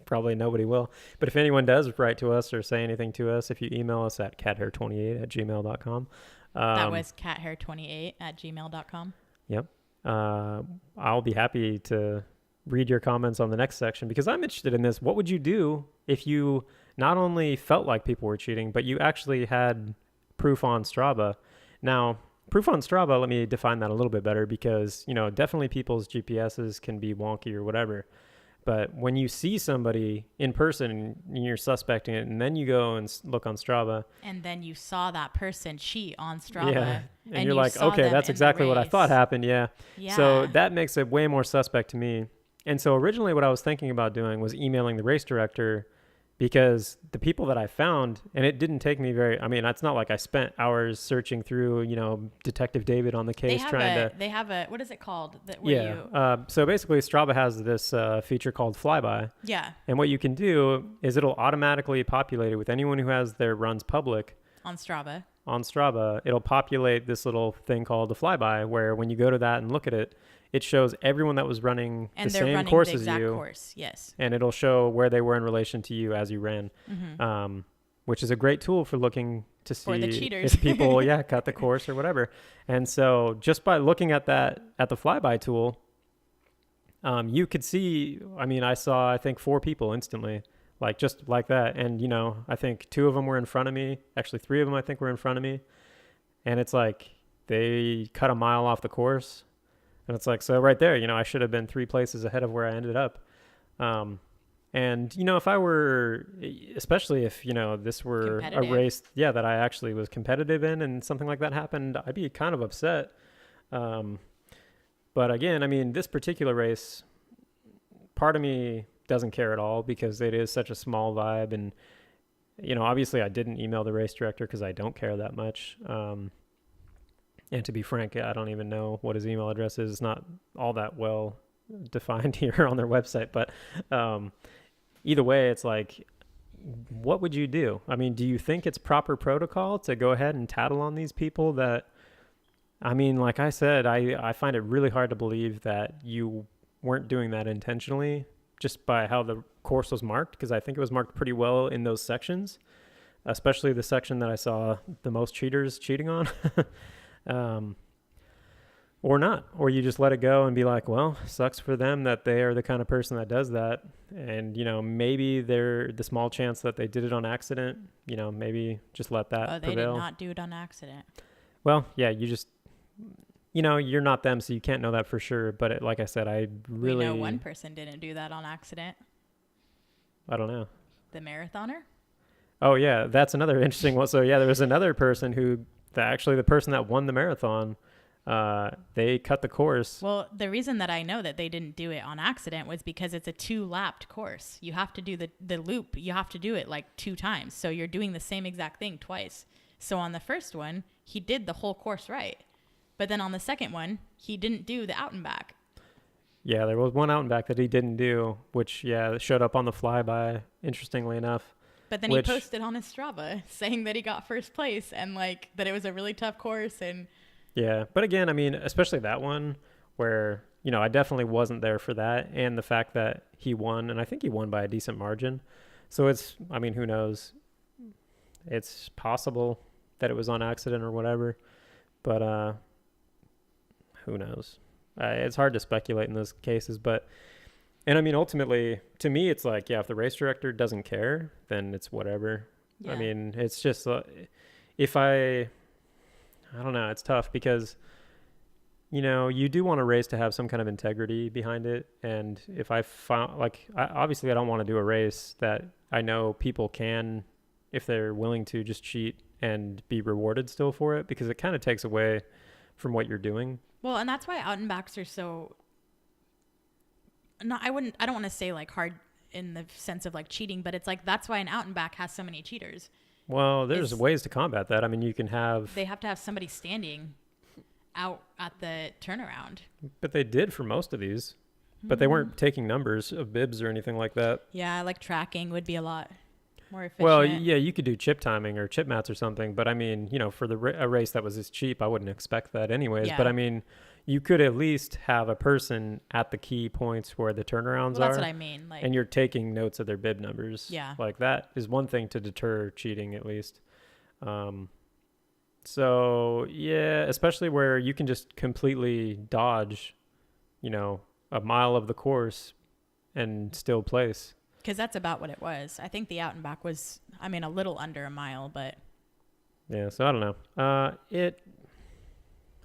probably nobody will, but if anyone does write to us or say anything to us, if you email us at cathair28@gmail.com. that was cathair28@gmail.com. Yep. I'll be happy to read your comments on the next section, because I'm interested in this. What would you do if you not only felt like people were cheating, but you actually had proof on Strava? Now, proof on Strava, let me define that a little bit better, because, you know, definitely people's GPSs can be wonky or whatever. But when you see somebody in person and you're suspecting it, and then you go and look on Strava, and then you saw that person cheat on Strava, yeah, and you're you like, saw okay, them that's in the exactly what I race. thought happened. Yeah. Yeah. So that makes it way more suspect to me. And so originally what I was thinking about doing was emailing the race director, because the people that I found, and it didn't take me I mean, it's not like I spent hours searching through, you know, Detective David on the case they have a what is it called? So basically Strava has this feature called Flyby. Yeah. And what you can do is it'll automatically populate it with anyone who has their runs public. On Strava, it'll populate this little thing called the Flyby, where when you go to that and look at it, it shows everyone that was running and the they're same running course the as exact you. course. Yes. And it'll show where they were in relation to you as you ran, which is a great tool for looking to see For the cheaters. if people, cut the course or whatever. And so just by looking at that, at the Flyby tool, you could see, I mean, I think 4 people instantly, like just like that. And, you know, I think 2 of them were in front of me. Actually, 3 of them, I think, were in front of me. And it's like they cut a mile off the course. And it's like, so right there, you know, I should have been 3 places ahead of where I ended up. And, you know, if I were, especially if, you know, this were a race, that I actually was competitive in and something like that happened, I'd be kind of upset. But again, I mean, this particular race, part of me doesn't care at all, because it is such a small vibe. And, you know, obviously I didn't email the race director because I don't care that much. And to be frank, I don't even know what his email address is. It's not all that well defined here on their website. But either way, it's like, what would you do? I mean, do you think it's proper protocol to go ahead and tattle on these people that, I mean, like I said, I find it really hard to believe that you weren't doing that intentionally just by how the course was marked, because I think it was marked pretty well in those sections, especially the section that I saw the most cheaters cheating on. Or not, or you just let it go and be like, well, sucks for them that they are the kind of person that does that. And, you know, maybe they're the small chance that they did it on accident, you know, maybe just let that they prevail. did not do it on accident. Well, yeah, you just, you know, you're not them, so you can't know that for sure. But like I said, I really... We know one person didn't do that on accident. I don't know. The marathoner? Oh, yeah, that's another interesting one. So, yeah, there was another person who... Actually, the person that won the marathon, they cut the course. Well, the reason that I know that they didn't do it on accident was because it's a 2-lapped course. You have to do the loop. You have to do it like 2 times. So you're doing the same exact thing twice. So on the first one, he did the whole course right. But then on the second one, he didn't do the out and back. Yeah, there was one out and back that he didn't do, which, showed up on the Flyby, interestingly enough. But then he posted on his Strava saying that he got first place and like that it was a really tough course. And yeah, but again, I mean, especially that one where, you know, I definitely wasn't there for that, and the fact that he won, and I think he won by a decent margin. So it's, I mean, who knows? It's possible that it was on accident or whatever, but who knows? It's hard to speculate in those cases, but. And I mean, ultimately, to me, it's like, if the race director doesn't care, then it's whatever. Yeah. I mean, it's just, if I don't know, it's tough because, you know, you do want a race to have some kind of integrity behind it. And if I found, obviously I don't want to do a race that I know people can, if they're willing to, just cheat and be rewarded still for it, because it kind of takes away from what you're doing. Well, and that's why out and backs are so... No, I don't want to say like hard in the sense of like cheating, but it's like that's why an out and back has so many cheaters. Well, there's ways to combat that. I mean, they have to have somebody standing out at the turnaround. But they did for most of these. But they weren't taking numbers of bibs or anything like that. Yeah, like tracking would be a lot more efficient. Well, yeah, you could do chip timing or chip mats or something. But I mean, for a race that was this cheap, I wouldn't expect that anyways. Yeah. But I mean, you could at least have a person at the key points where the turnarounds Well, that's are. what I mean. Like, And you're taking notes of their bib numbers. Yeah. Like that is one thing to deter cheating at least. So yeah, especially where you can just completely dodge, a mile of the course and still place. because that's about what it was. I think the out and back was, a little under a mile, but Yeah. So I don't know.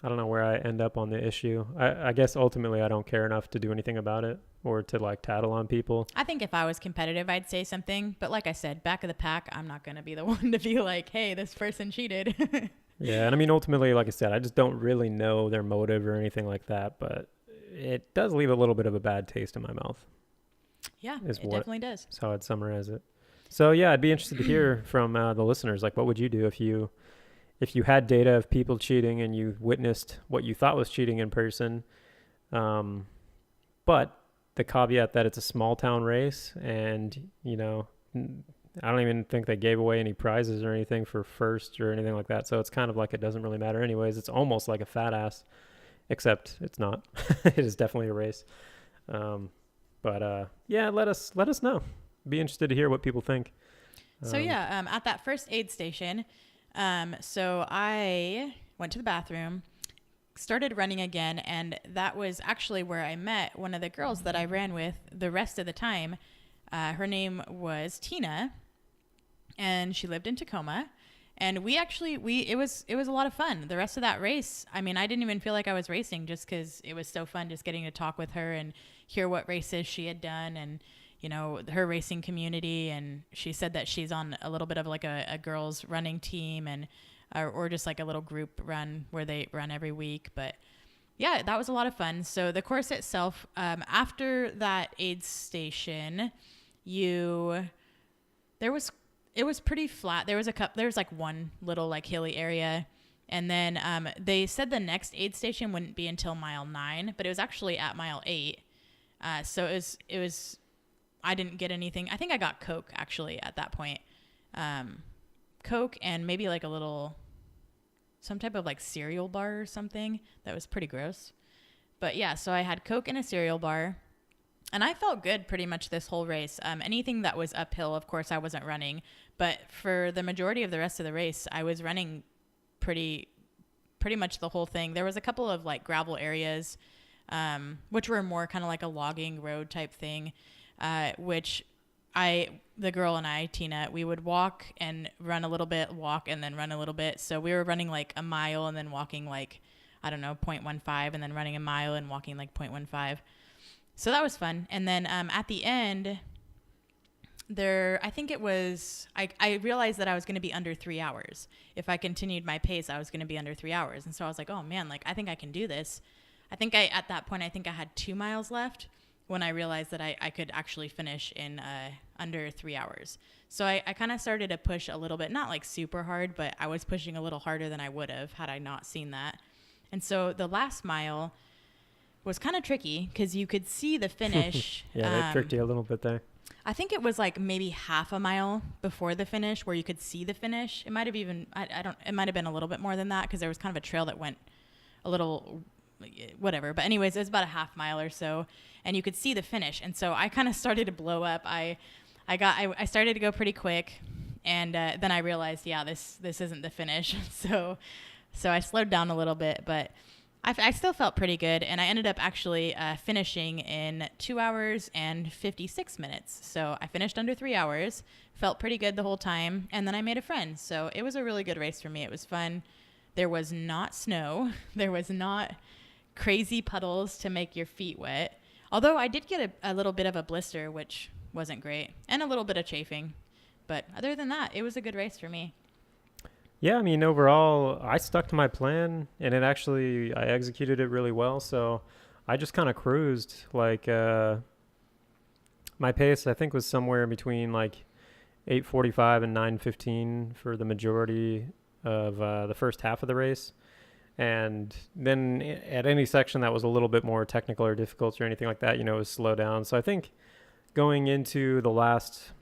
I don't know where I end up on the issue. I guess ultimately I don't care enough to do anything about it or to like tattle on people. I think if I was competitive, I'd say something. But like I said, back of the pack, I'm not going to be the one to be like, hey, this person cheated. Yeah. And I mean, ultimately, like I said, I just don't really know their motive or anything like that. But it does leave a little bit of a bad taste in my mouth. Yeah, Is it what- definitely does. That's how I'd summarize it. So yeah, I'd be interested to hear from the listeners. Like, what would you do if you had data of people cheating and you witnessed what you thought was cheating in person? But the caveat that it's a small town race, and I don't even think they gave away any prizes or anything for first or anything like that. So it's kind of like it doesn't really matter anyways. It's almost like a fat ass, except it's not. It is definitely a race. Yeah, let us know. Be interested to hear what people think. So yeah, at that first aid station, so I went to the bathroom, started running again, and that was actually where I met one of the girls that I ran with the rest of the time. Her name was Tina, and she lived in Tacoma. And it was a lot of fun. The rest of that race, I didn't even feel like I was racing just because it was so fun just getting to talk with her and hear what races she had done and, her racing community. And she said that she's on a little bit of like a girls running team and or just like a little group run where they run every week. But yeah, that was a lot of fun. So the course itself, after that aid station, it was pretty flat. There was like one little like hilly area. And then they said the next aid station wouldn't be until mile 9, but it was actually at mile 8. So it was, I didn't get anything. I think I got Coke actually at that point. Coke and maybe like some type of like cereal bar or something that was pretty gross. But yeah, so I had Coke and a cereal bar. And I felt good pretty much this whole race. Anything that was uphill, of course, I wasn't running. But for the majority of the rest of the race, I was running pretty much the whole thing. There was a couple of like gravel areas, which were more kind of like a logging road type thing, which the girl and I, Tina, we would walk and run a little bit, walk and then run a little bit. So we were running like a mile and then walking like, 0.15 and then running a mile and walking like 0.15. So that was fun. And then at the end, I think it was, I realized that I was going to be under 3 hours. If I continued my pace, I was going to be under 3 hours. And so I was like, oh man, like I think I can do this. At that point, I think I had 2 miles left when I realized that I could actually finish in under 3 hours. So I kind of started to push a little bit, not like super hard, but I was pushing a little harder than I would have had I not seen that. And so the last mile was kind of tricky because you could see the finish. Yeah, they tricked you a little bit there. I think it was like maybe half a mile before the finish where you could see the finish. It might have even, it might have been a little bit more than that because there was kind of a trail that went a little, whatever. But anyways, it was about a half mile or so and you could see the finish. And so I kind of started to blow up. I started to go pretty quick and then I realized, yeah, this isn't the finish. So I slowed down a little bit, but I still felt pretty good, and I ended up actually finishing in 2 hours and 56 minutes. So I finished under 3 hours, felt pretty good the whole time, and then I made a friend. So it was a really good race for me. It was fun. There was not snow. There was not crazy puddles to make your feet wet, although I did get a little bit of a blister, which wasn't great, and a little bit of chafing. But other than that, it was a good race for me. Yeah, I mean, overall, I stuck to my plan, and I executed it really well. So I just kind of cruised. Like, my pace, I think, was somewhere between like 8:45 and 9:15 for the majority of the first half of the race. And then at any section that was a little bit more technical or difficult or anything like that, it was slow down. So I think going into the last,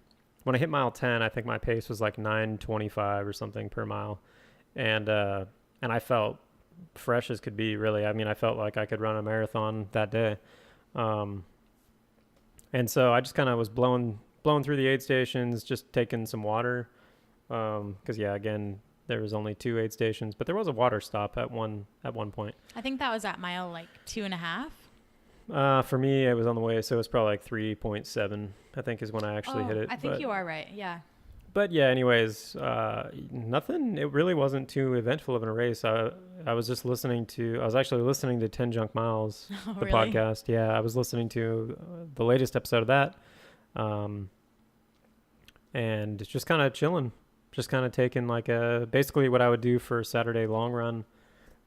when I hit mile 10, I think my pace was like 9:25 or something per mile. And I felt fresh as could be, really. I mean, I felt like I could run a marathon that day. And so I just kind of was blown through the aid stations, just taking some water. Because again, there was only 2 aid stations, but there was a water stop at one point. I think that was at mile like 2.5. For me, it was on the way, so it was probably like 3.7. I think is when I actually hit it. I think you are right. Yeah. But yeah, anyways, nothing. It really wasn't too eventful of a race. I was actually listening to 10 Junk Miles, the really? podcast. Yeah, I was listening to the latest episode of that, and just kind of chilling, just kind of taking like basically what I would do for a Saturday long run,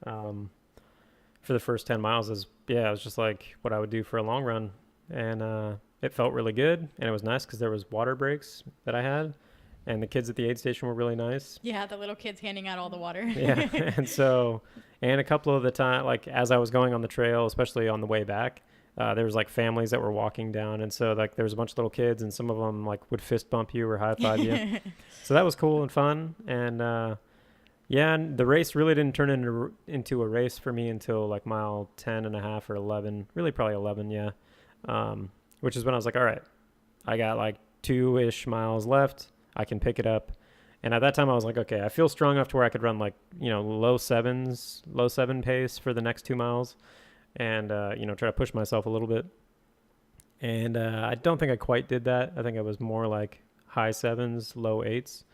for the first 10 miles is, it was just like what I would do for a long run, and it felt really good, and it was nice because there was water breaks that I had. And the kids at the aid station were really nice. Yeah, the little kids handing out all the water. Yeah, and a couple of the time, like as I was going on the trail, especially on the way back, there was like families that were walking down, and so like there was a bunch of little kids, and some of them like would fist bump you or high five you. So that was cool and fun, and and the race really didn't turn into a race for me until like mile 10 and a half or 11, really probably 11, which is when I was like, all right, I got like 2-ish miles left. I can pick it up. And at that time I was like, okay, I feel strong enough to where I could run like, low 7 pace for the next 2 miles and, try to push myself a little bit. And I don't think I quite did that. I think I was more like high 7s, low 8s,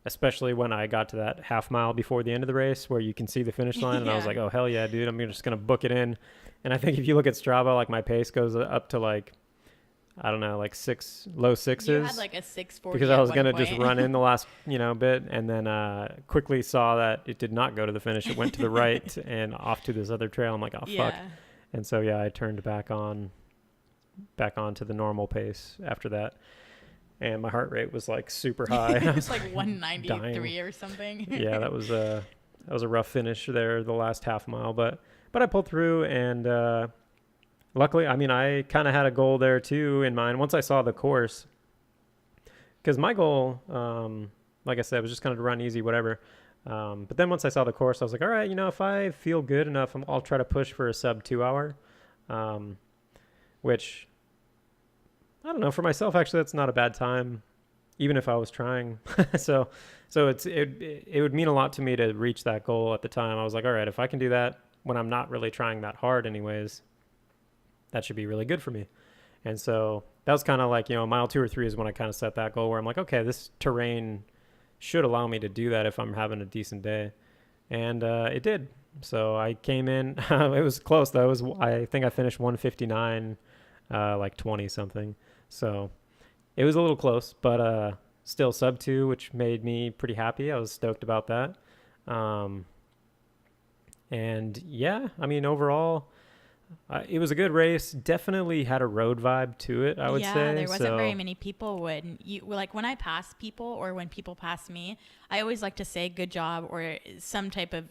especially when I got to that half mile before the end of the race where you can see the finish line. And I was like, oh, hell yeah, dude, I'm just going to book it in. And I think if you look at Strava, like my pace goes up to like, I don't know, like low 6s. You had like a 6:40 because I was going to just run in the last, bit, and then quickly saw that it did not go to the finish. It went to the right and off to this other trail. I'm like, oh, fuck. And so, I turned back on to the normal pace after that. And my heart rate was like super high. It was like 193 or something. Yeah, that was a rough finish there, the last half mile, but I pulled through, and luckily, I mean, I kind of had a goal there too in mind once I saw the course, because my goal, like I said, was just kind of to run easy, whatever. But then once I saw the course, I was like, all right, if I feel good enough, I'll try to push for a sub 2 hour, which I don't know, for myself, actually, that's not a bad time, even if I was trying. So it would mean a lot to me to reach that goal at the time. I was like, all right, if I can do that when I'm not really trying that hard anyways, that should be really good for me. And so that was kind of like, mile 2 or 3 is when I kind of set that goal where I'm like, okay, this terrain should allow me to do that if I'm having a decent day. And it did. So I came in, it was close though. I think I finished 1:59, like 20 something. So it was a little close, but still sub 2, which made me pretty happy. I was stoked about that. And yeah, I mean, overall, it was a good race. Definitely had a road vibe to it, I would say. Yeah, there wasn't very many people. When I pass people or when people pass me, I always like to say good job or some type of,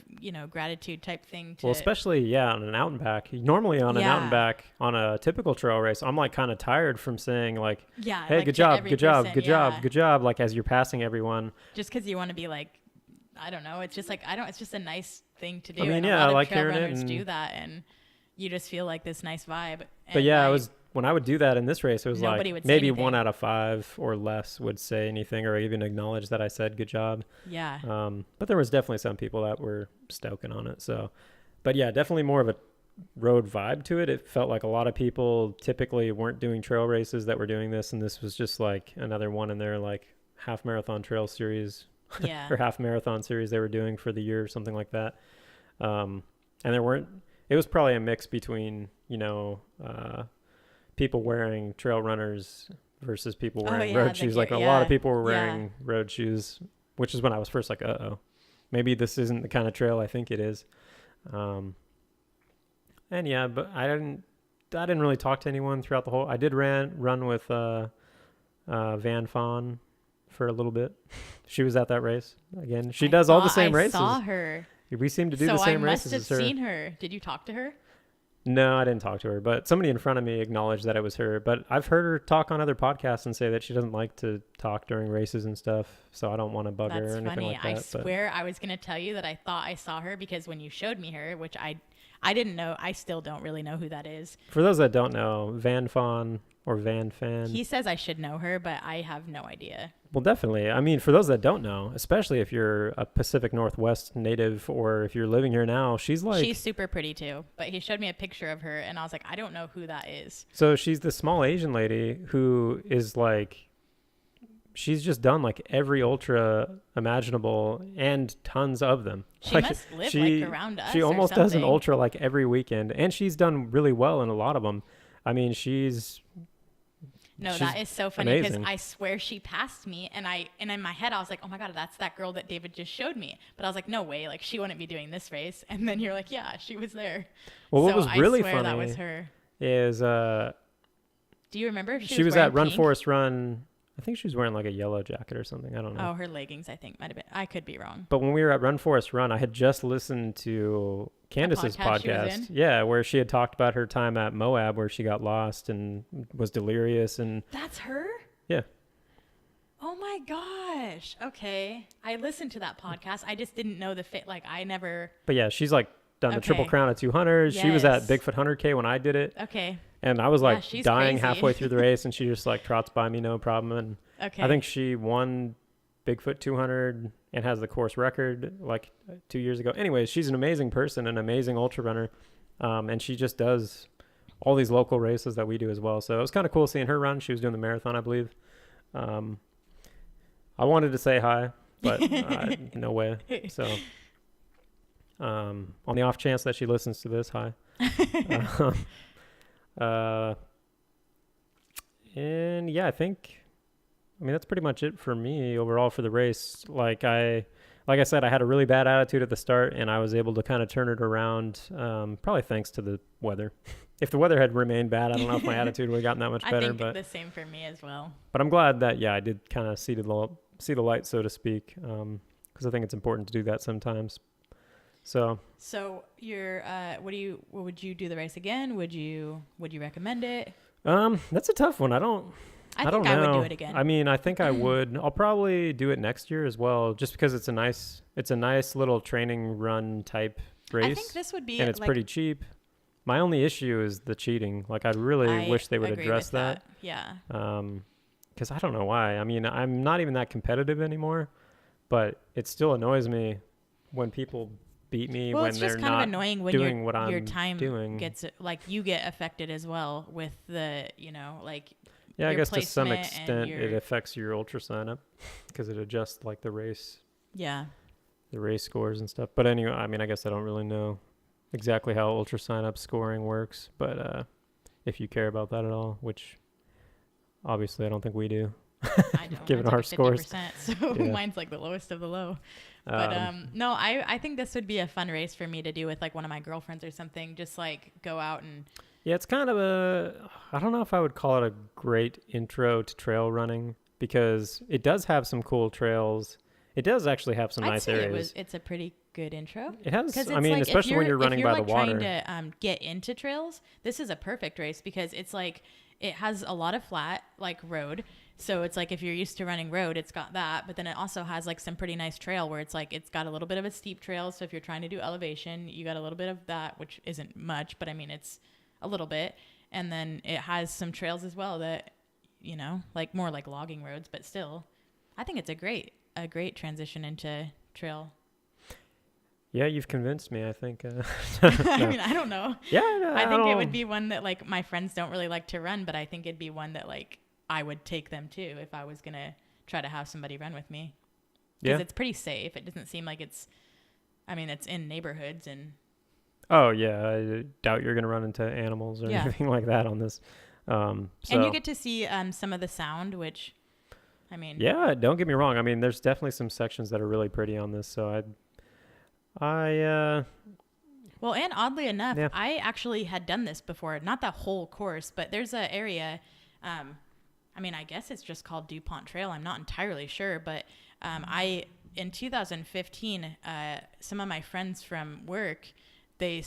gratitude type thing. Well, especially, on an out and back. Normally on an out and back, on a typical trail race, I'm like kind of tired from saying like, hey, like, good job, like as you're passing everyone. Just because you want to be like, I don't know. It's just like, it's just a nice thing to do. I mean, and I like trail hearing runners it. do that, and you just feel like this nice vibe. But yeah, I was when I would do that in this race, it was like maybe 1 out of 5 or less would say anything or even acknowledge that I said good job. Yeah. But there was definitely some people that were stoking on it. So, but yeah, definitely more of a road vibe to it. It felt like a lot of people typically weren't doing trail races that were doing this, and this was just like another one in their like half marathon trail series. Yeah. or half marathon series they were doing for the year or something like that. And it was probably a mix between, people wearing trail runners versus people wearing road shoes. Like a lot of people were wearing road shoes, which is when I was first like, maybe this isn't the kind of trail I think it is. And yeah, but I didn't really talk to anyone throughout the whole, I did run with, Van Fawn for a little bit. She was at that race again. She does all the same races. I saw her. We seem to do So the I same must races have as her. seen her. Did you talk to her? No, I didn't talk to her, but somebody in front of me acknowledged that it was her. But I've heard her talk on other podcasts and say that she doesn't like to talk during races and stuff. So I don't want to bug her That's or anything funny. like that. I but swear I was going to tell you that I thought I saw her because when you showed me her, which I didn't know, I still don't really know who that is. for those that don't know, Van Fawn or Van Fan. He says I should know her, but I have no idea. Well, definitely. I mean, for those that don't know, especially if you're a Pacific Northwest native or if you're living here now, she's super pretty too. But he showed me a picture of her, and I was like, I don't know who that is. So she's the small Asian lady who is like, she's just done like every ultra imaginable and tons of them. She Like, must live she- like around us. She or almost does an something. ultra like every weekend, and she's done really well in a lot of them. I mean, she's No, she's that is so funny because amazing. I swear she passed me, and in my head I was like, oh my god, that's that girl that David just showed me. But I was like, no way, like she wouldn't be doing this race. And then you're like, yeah, she was there. well. What So was really I swear funny that was her. is Do you remember? If she was at wearing Run pink? Forest Run. I think she was wearing like a yellow jacket or something. I don't know. Oh, her leggings, I think, might have been. I could be wrong. But when we were at Run Forest Run, I had just listened to Candace's podcast she was podcast. in? Yeah, where she had talked about her time at Moab where she got lost and was delirious and That's her? yeah. Oh my gosh. Okay. I listened to that podcast. I just didn't know the fit. Like, I never. But yeah, she's like done the Triple Okay. Crown at 200. She was at Yes. Bigfoot 100K when I did it. Okay. And I was Yeah, like she's dying crazy. halfway through the race and she just like trots by me, no problem. And Okay. I think she won Bigfoot 200 and has the course record like 2 years ago. Anyways, she's an amazing person, an amazing ultra runner. And she just does all these local races that we do as well. So it was kind of cool seeing her run. She was doing the marathon, I believe. I wanted to say hi, but no way. So on the off chance that she listens to this, hi. And yeah, I mean, that's pretty much it for me overall for the race. Like I said, I had a really bad attitude at the start and I was able to kind of turn it around, probably thanks to the weather. If the weather had remained bad, I don't know if my attitude would have gotten that much I better, think but the same for me as well. I'm glad that, yeah, I did kind of see the light, so to speak. 'Cause I think it's important to do that sometimes. So So you're, what would you do the race again? Would you recommend it? that's a tough one. I don't think I would know. do it again. I mean, I think I would. I'll probably do it next year as well, just because it's a nice little training run type race. I think this would be and it's like, pretty cheap. My only issue is the cheating. Like, I really wish they would agree address with that. Yeah. Because I don't know why. I mean, I'm not even that competitive anymore, but it still annoys me when people beat me Well, when it's they're just kind of not annoying when doing what your I'm time doing. gets like you get affected as well with the like Yeah, I your guess to some placement and extent it your- affects your ultra sign up because it adjusts like the race scores and stuff. But anyway, I mean, I guess I don't really know exactly how ultra sign up scoring works, but if you care about that at all, which obviously I don't think we do. I don't given mine's our like scores. 50%, so Yeah. mine's like the lowest of the low. But no, I think this would be a fun race for me to do with like one of my girlfriends or something. Just like go out and Yeah, it's kind of I don't know if I would call it a great intro to trail running because it does have some cool trails. It does actually have some I'd nice say areas. it's a pretty good intro. It has, Because I mean, like, especially when you're running by the water. If you're like trying to get into trails, this is a perfect race because it's like it has a lot of flat like road. So it's like if you're used to running road, it's got that, but then it also has like some pretty nice trail where it's like it's got a little bit of a steep trail. So if you're trying to do elevation, you got a little bit of that, which isn't much, but I mean it's a little bit. And then it has some trails as well that like more like logging roads, but still, I think it's a great transition into trail. Yeah, you've convinced me, I think. I mean, I don't know. Yeah, I think it would be one that like my friends don't really like to run, but I think it'd be one that like I would take them to if I was gonna try to have somebody run with me. Because it's pretty safe. It doesn't seem like it's in neighborhoods and. Oh yeah, I doubt you're gonna run into animals or anything like that on this. And you get to see some of the sound, which, I mean. Yeah, don't get me wrong. I mean, there's definitely some sections that are really pretty on this. So Well, and oddly enough, Yeah. I actually had done this before. Not the whole course, but there's an area. I guess it's just called DuPont Trail. I'm not entirely sure, but I in 2015, some of my friends from work, they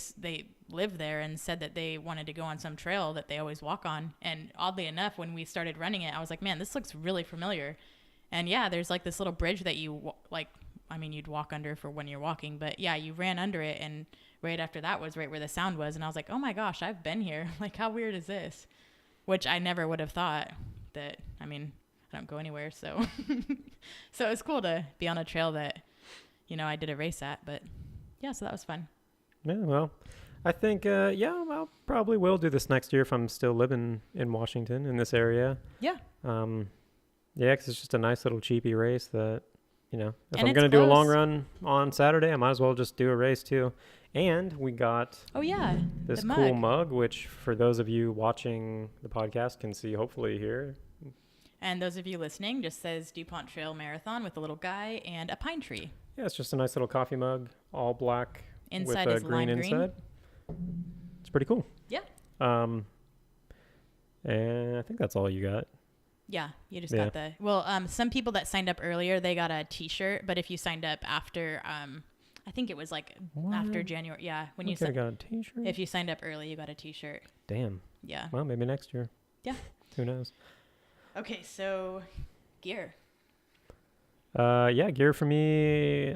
lived there and said that they wanted to go on some trail that they always walk on. And oddly enough, when we started running it, I was like, man, this looks really familiar. And yeah, there's like this little bridge that you'd walk under for when you're walking, but yeah, you ran under it, and right after that was right where the sound was. And I was like, oh my gosh, I've been here. Like, how weird is this? Which I never would have thought that, I don't go anywhere. So, so it was cool to be on a trail that, I did a race at, but yeah, so that was fun. Yeah, well, I think, I probably will do this next year if I'm still living in Washington in this area. Yeah. Yeah, because it's just a nice little cheapy race that, if And I'm going to do a long close. run on Saturday, I might as well just do a race too. And we got Oh yeah, this the cool mug. mug, which for those of you watching the podcast can see hopefully here. And those of you listening, just says DuPont Trail Marathon with a little guy and a pine tree. Yeah, it's just a nice little coffee mug, all black Inside with a is green lime inside. green. It's pretty cool. Yeah. And I think that's all you got. Yeah, you just Yeah. got the. Well, some people that signed up earlier, they got a T-shirt. But if you signed up after, I think it was like after What? January. Yeah, when We you could have si- got a T-shirt. if you signed up early, you got a T-shirt. Damn. Yeah. Well, maybe next year. Yeah. Who knows? Okay, so gear. Yeah, gear for me,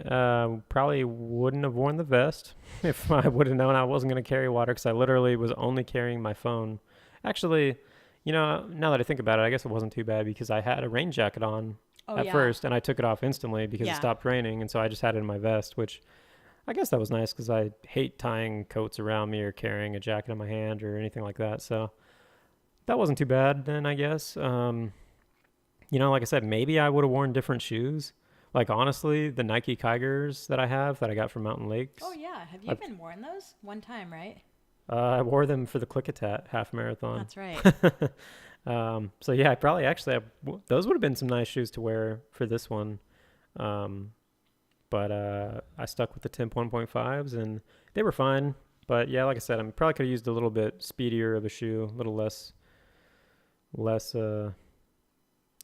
probably wouldn't have worn the vest if I would have known I wasn't going to carry water, because I literally was only carrying my phone. Actually, now that I think about it, I guess it wasn't too bad because I had a rain jacket on at first, and I took it off instantly because Yeah. it stopped raining, and so I just had it in my vest, which I guess that was nice because I hate tying coats around me or carrying a jacket in my hand or anything like that. So that wasn't too bad then, I guess. Like I said, maybe I would have worn different shoes. Like, honestly, the Nike Kygers that I have that I got from Mountain Lakes. Oh yeah, have you even worn those one time, right? I wore them for the Klickitat half marathon. That's right. So yeah, I probably actually those would have been some nice shoes to wear for this one. But I stuck with the Timp 1.5s and they were fine. But yeah, like I said, I probably could have used a little bit speedier of a shoe, a little less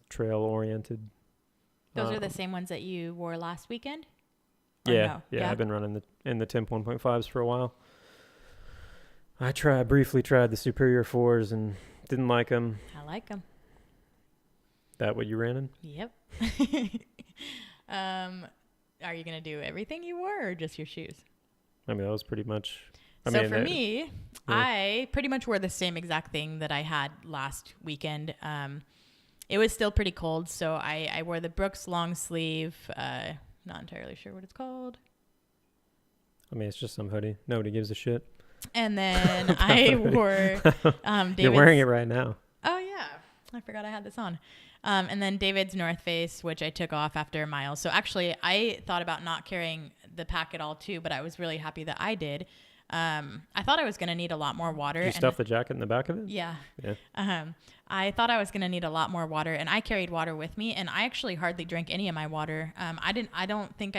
trail oriented. Those are the same ones that you wore last weekend? Or Yeah, no? I've been running in the Timp 1.5s for a while. I briefly tried the Superior 4s and didn't like them. I like them. That what you ran in? Yep. Are you gonna do everything you wore or just your shoes? I mean, that was pretty much. For me, I pretty much wore the same exact thing that I had last weekend. It was still pretty cold, so I wore the Brooks long sleeve. Not entirely sure what it's called. I mean, it's just some hoodie. Nobody gives a shit. And then I wore David's. You're wearing it right now. Oh yeah, I forgot I had this on. And then David's North Face, which I took off after a mile. So actually, I thought about not carrying the pack at all too, but I was really happy that I did. I thought I was going to need a lot more water. Did you stuff the jacket in the back of it? Yeah. Yeah. I thought I was going to need a lot more water, and I carried water with me, and I actually hardly drank any of my water. I don't think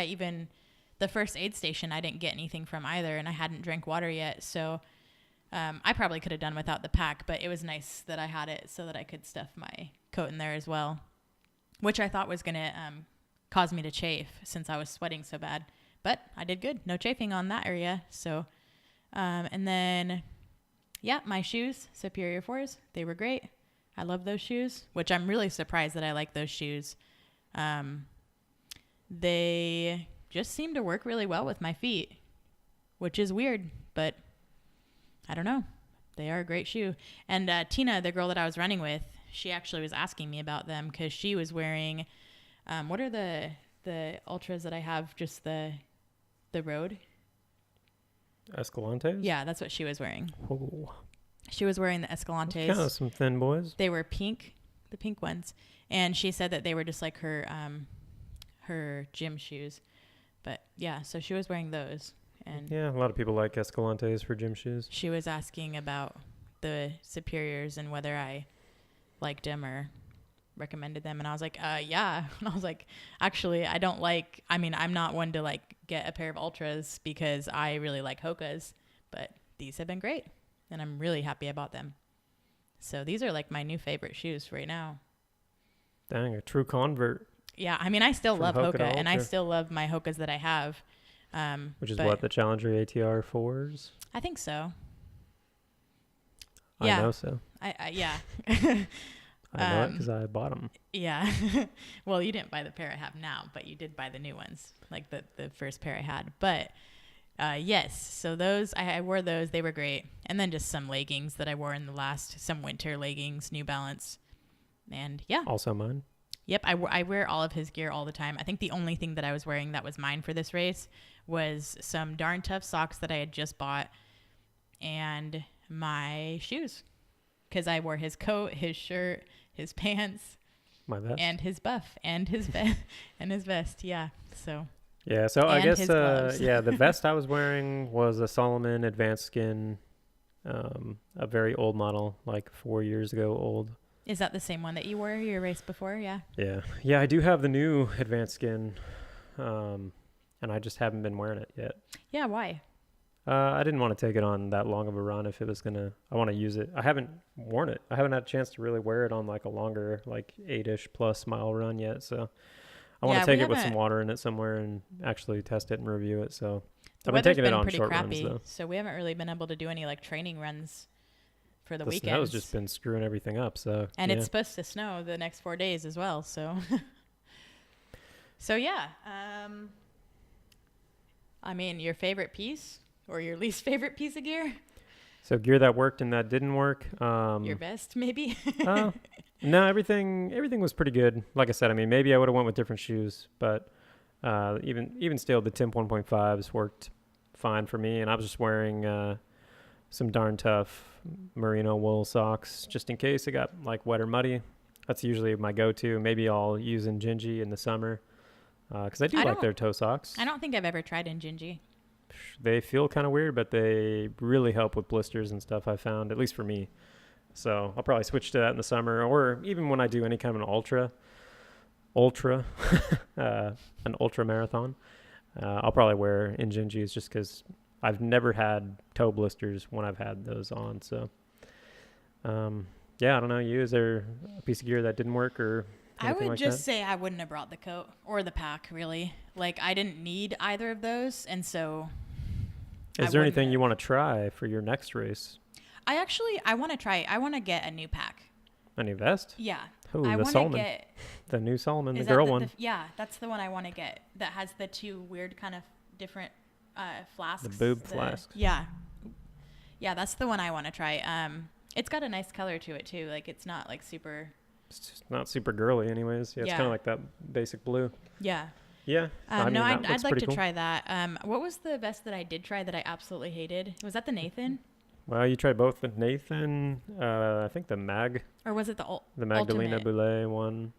the first aid station, I didn't get anything from either, and I hadn't drank water yet. So, I probably could have done without the pack, but it was nice that I had it so that I could stuff my coat in there as well, which I thought was going to, cause me to chafe since I was sweating so bad, but I did good. No chafing on that area. So, and then, yeah, my shoes, Superior 4s, they were great. I love those shoes, which I'm really surprised that I like those shoes. They just seem to work really well with my feet, which is weird, but I don't know. They are a great shoe. And Tina, the girl that I was running with, she actually was asking me about them because she was wearing, what are the ultras that I have, just the road? Escalantes? Yeah, that's what she was wearing. Oh. She was wearing the Escalantes. Kind of some thin boys. They were pink, the pink ones. And she said that they were just like her gym shoes. But yeah, so she was wearing those. And Yeah, a lot of people like Escalantes for gym shoes. she was asking about the Superiors and whether I liked them or recommended them. And I was like, yeah. And I was like, actually, I'm not one to like get a pair of Ultras because I really like Hoka's, but these have been great and I'm really happy about them. So these are like my new favorite shoes right now. Dang, a true convert. Yeah, I mean, I still From love Hoka to Hoka, and I Ultra. still love my Hokas that I have. Which is but what, the Challenger ATR 4s? I think so. I Yeah. know so. Yeah. I know it because I bought them. Yeah. Well, you didn't buy the pair I have now, but you did buy the new ones, like the first pair I had. But yes, so those, I wore those. They were great. And then just some leggings that I wore in the last, some winter leggings, New Balance. And yeah. Also mine. Yep, I wear all of his gear all the time. I think the only thing that I was wearing that was mine for this race was some Darn Tough socks that I had just bought and my shoes. Because I wore his coat, his shirt, his pants, My vest. and his buff, and his and his vest. Yeah, so. Yeah, so I And guess, his gloves. yeah, the vest I was wearing was a Solomon Advanced Skin, a very old model, like 4 years ago old. Is that the same one that you wore your race before? Yeah. Yeah. Yeah, I do have the new Advanced Skin, and I just haven't been wearing it yet. Yeah, why? I didn't want to take it on that long of a run if it was going to, I want to use it. I haven't worn it. I haven't had a chance to really wear it on like a longer, like 8-ish plus mile run yet. So I want Yeah, to take we it with some haven't- water in it somewhere and actually test it and review it. So The I've been weather's taking it been on pretty short crappy, runs though. so we haven't really been able to do any like training runs for the The weekends. snow's just been screwing everything up. So And yeah. it's supposed to snow the next 4 days as well. So, so yeah. I mean, your favorite piece or your least favorite piece of gear? So gear that worked and that didn't work. Your best, maybe. No, everything was pretty good. Like I said, I mean, maybe I would have went with different shoes, but even still, the Timp 1.5s worked fine for me, and I was just wearing some Darn Tough merino wool socks just in case it got like wet or muddy. That's usually my go-to. Maybe I'll use Injinji in the summer because I do like their toe socks. I don't think I've ever tried Injinji. They feel kind of weird, but they really help with blisters and stuff, I found, at least for me. So I'll probably switch to that in the summer, or even when I do any kind of an ultra, an ultra marathon, I'll probably wear Injinjis just because I've never had toe blisters when I've had those on. So, yeah, I don't know. Is there a piece of gear that didn't work or I anything would like just that? say I wouldn't have brought the coat or the pack, really. Like, I didn't need either of those, and so Is I there wouldn't anything have. you want to try for your next race? I want to try. I want to get a new pack. A new vest? Yeah. Oh, I the want to Solomon, get. the new Solomon, the Is that girl one, yeah, that's the one I want to get. That has the two weird kind of different flasks. the boob flask. Yeah. Yeah, that's the one I want to try. It's got a nice color to it too. Like, it's not like super. It's just not super girly, anyways. Yeah, it's Yeah. kind of like that basic blue. Yeah. Yeah. I mean, No, that I'd looks like pretty to cool. try that. What was the vest that I did try that I absolutely hated? Was that the Nathan? Well, you tried both the Nathan, I think the Or was it the Magdalena Ultimate? Boulay one.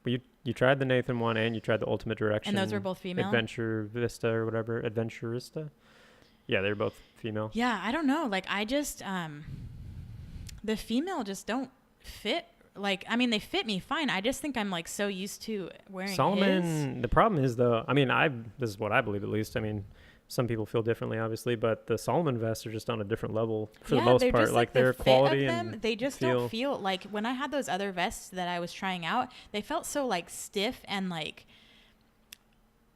But you tried the Nathan one and you tried the Ultimate Direction. And those were both female? Adventure Vista or whatever. Adventurista? Yeah, they're both female. Yeah, I don't know. Like, I just, the female just don't fit. Like, I mean, they fit me fine. I just think I'm like so used to wearing Solomon, the problem is though, I mean, this is what I believe at least. I mean, some people feel differently, obviously, but the Solomon vests are just on a different level for the most they're part. just, Like the their fit of quality them, and they just feel. don't feel like when I had those other vests that I was trying out, they felt so like stiff and like,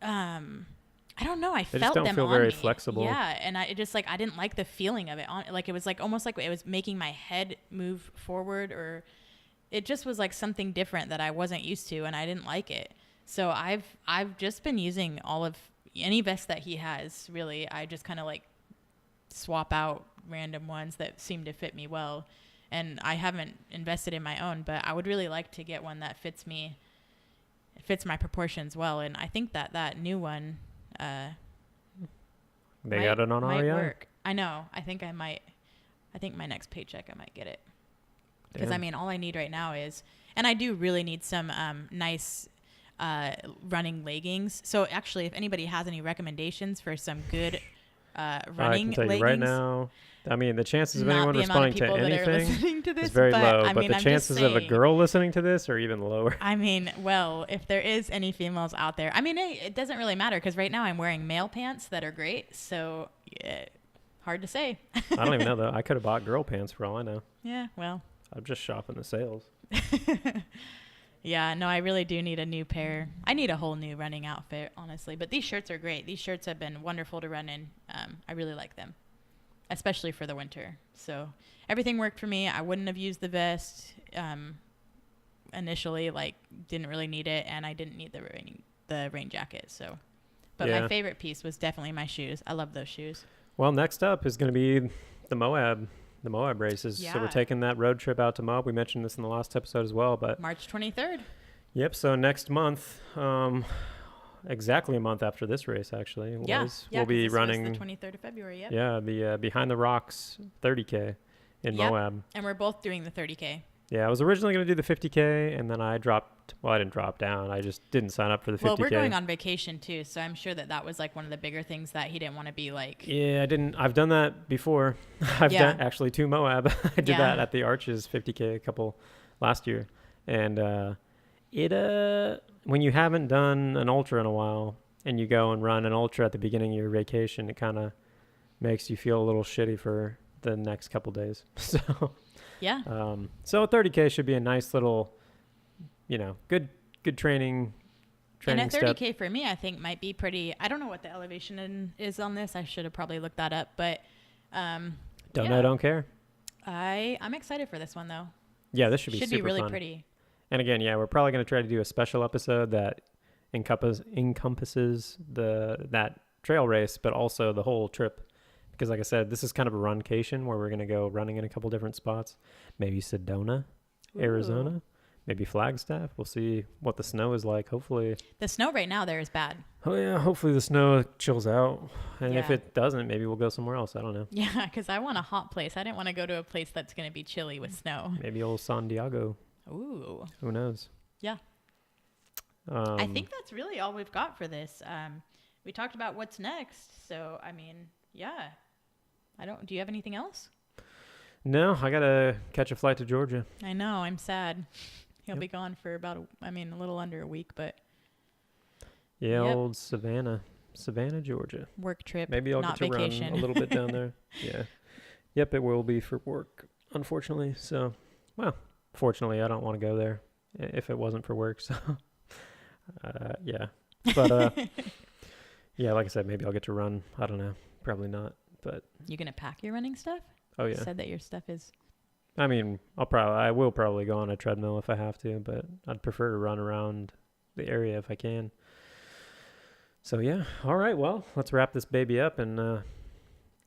I don't know. I They just felt don't them feel on very me. flexible. Yeah, and I just like I didn't like the feeling of it on. Like, it was like almost like it was making my head move forward, or it just was like something different that I wasn't used to, and I didn't like it. So I've just been using all of any vest that he has. Really, I just kind of like swap out random ones that seem to fit me well, and I haven't invested in my own, but I would really like to get one that fits me. It fits my proportions well, and I think that new one. They got it on might REI. work. I know. I think I might. I think my next paycheck I might get it. Because I Damn. mean, all I need right now is, and I do really need some nice running leggings. So actually, if anybody has any recommendations for some good running I can tell leggings, you right now, I mean, the chances of not anyone the amount responding of to people that are anything listening to this, is very but, low, I but mean, the I'm just chances of a saying. girl listening to this are even lower. I mean, well, if there is any females out there, I mean, it doesn't really matter because right now I'm wearing male pants that are great. So, yeah, hard to say. I don't even know, though. I could have bought girl pants for all I know. Yeah, well, I'm just shopping the sales. Yeah, no, I really do need a new pair. I need a whole new running outfit, honestly. But these shirts are great. These shirts have been wonderful to run in. I really like them, especially for the winter. So everything worked for me. I wouldn't have used the vest initially, like didn't really need it, and I didn't need the rain jacket. So, but Yeah. my favorite piece was definitely my shoes. I love those shoes. Well, next up is going to be the Moab races. So we're Yeah. taking that road trip out to Moab. We mentioned this in the last episode as well, but March 23rd. yep. So next month, exactly a month after this race, actually, Yeah, we'll be 'cause this was running. the 23rd of February. Yep. Yeah, the Behind the Rocks 30K in Yep. Moab. And we're both doing the 30K. Yeah, I was originally going to do the 50K, and then I dropped. Well, I didn't drop down. I just didn't sign up for the 50K. Well, we're going on vacation too, so I'm sure that was like one of the bigger things that he didn't want to be like. Yeah, I didn't. I've done that before. I've Yeah. done actually 2 Moab. I did Yeah. that at the Arches 50K a couple last year, and when you haven't done an ultra in a while, and you go and run an ultra at the beginning of your vacation, it kind of makes you feel a little shitty for the next couple days. So. Yeah. So a 30K should be a nice little, good training And a step. 30K for me, I think might be pretty. I don't know what the elevation is on this. I should have probably looked that up, but Don't yeah. know, don't care. I'm excited for this one though. Yeah, this should be Should super be really fun. pretty. And again, yeah, we're probably going to try to do a special episode that encompasses that trail race, but also the whole trip. Because like I said, this is kind of a runcation where we're going to go running in a couple different spots. Maybe Sedona, Arizona, Ooh. maybe Flagstaff. We'll see what the snow is like. Hopefully. The snow right now there is bad. Oh yeah, hopefully the snow chills out. And if Yeah. it doesn't, maybe we'll go somewhere else. I don't know. Yeah, because I want a hot place. I didn't want to go to a place that's going to be chilly with snow. Maybe old San Diego. Ooh. Who knows? Yeah. I think that's really all we've got for this. We talked about what's next. So, I mean, yeah. Do you have anything else? No, I got to catch a flight to Georgia. I know. I'm sad. He'll Yep. be gone for about, a little under a week, but Yeah, Yep. old Savannah, Georgia. work trip, Maybe I'll not get to vacation. run a little bit down there. Yeah. Yep, it will be for work, unfortunately. So, well, fortunately, I don't want to go there if it wasn't for work. So, yeah. But, yeah, like I said, maybe I'll get to run. I don't know. Probably not. But, You gonna pack your running stuff? oh, You yeah. said that your stuff is. I mean, I will probably go on a treadmill if I have to, but I'd prefer to run around the area if I can. So, yeah. All right. Well, let's wrap this baby up and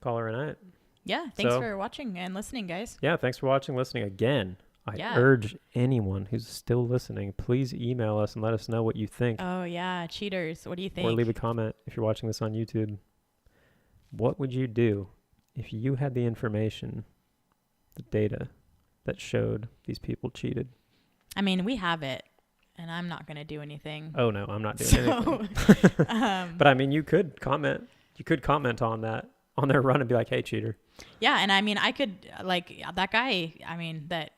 call her a night. Yeah. Thanks So- for watching and listening, guys. Yeah, thanks for watching, listening again. I Yeah. urge anyone who's still listening, please email us and let us know what you think. Oh yeah, cheaters. What do you think? Or leave a comment if you're watching this on YouTube. What would you do if you had the information, the data that showed these people cheated? I mean, we have it, and I'm not gonna do anything. Oh, no, I'm not doing anything. But I mean, you could comment. You could comment on that, on their run and be like, hey, cheater. Yeah, and I mean, I could like that guy. I mean, that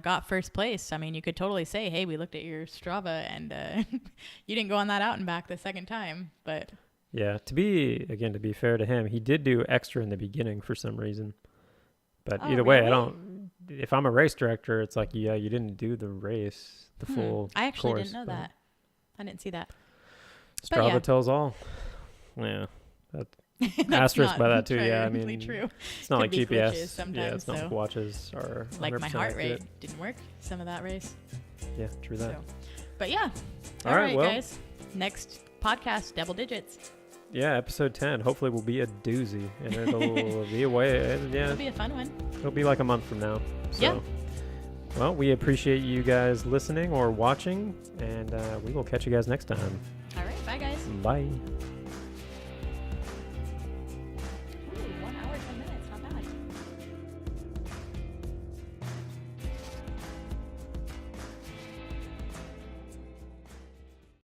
got first place. I mean, you could totally say, "Hey, we looked at your Strava, and you didn't go on that out and back the second time." But Yeah, to be fair to him, he did do extra in the beginning for some reason. But Oh, either way, really? if I'm a race director, it's like, yeah, you didn't do the race, the full I actually course, didn't know but that. I didn't see that. Strava yeah. tells all. Yeah. That's Asterisk not by that too, yeah, I entirely mean, true. It's not Could like be GPS. glitches sometimes, Yeah, it's not so. like watches are Like my 100% heart accurate. rate didn't work some of that race. Yeah, true that. So, but yeah. All right, well. guys. Next podcast, double digits. Yeah, episode 10 hopefully will be a doozy, and it'll be away. Yeah, It'll be a fun one. it'll be like a month from now. So, Yeah. well, we appreciate you guys listening or watching, and we will catch you guys next time. All right, bye guys. Bye.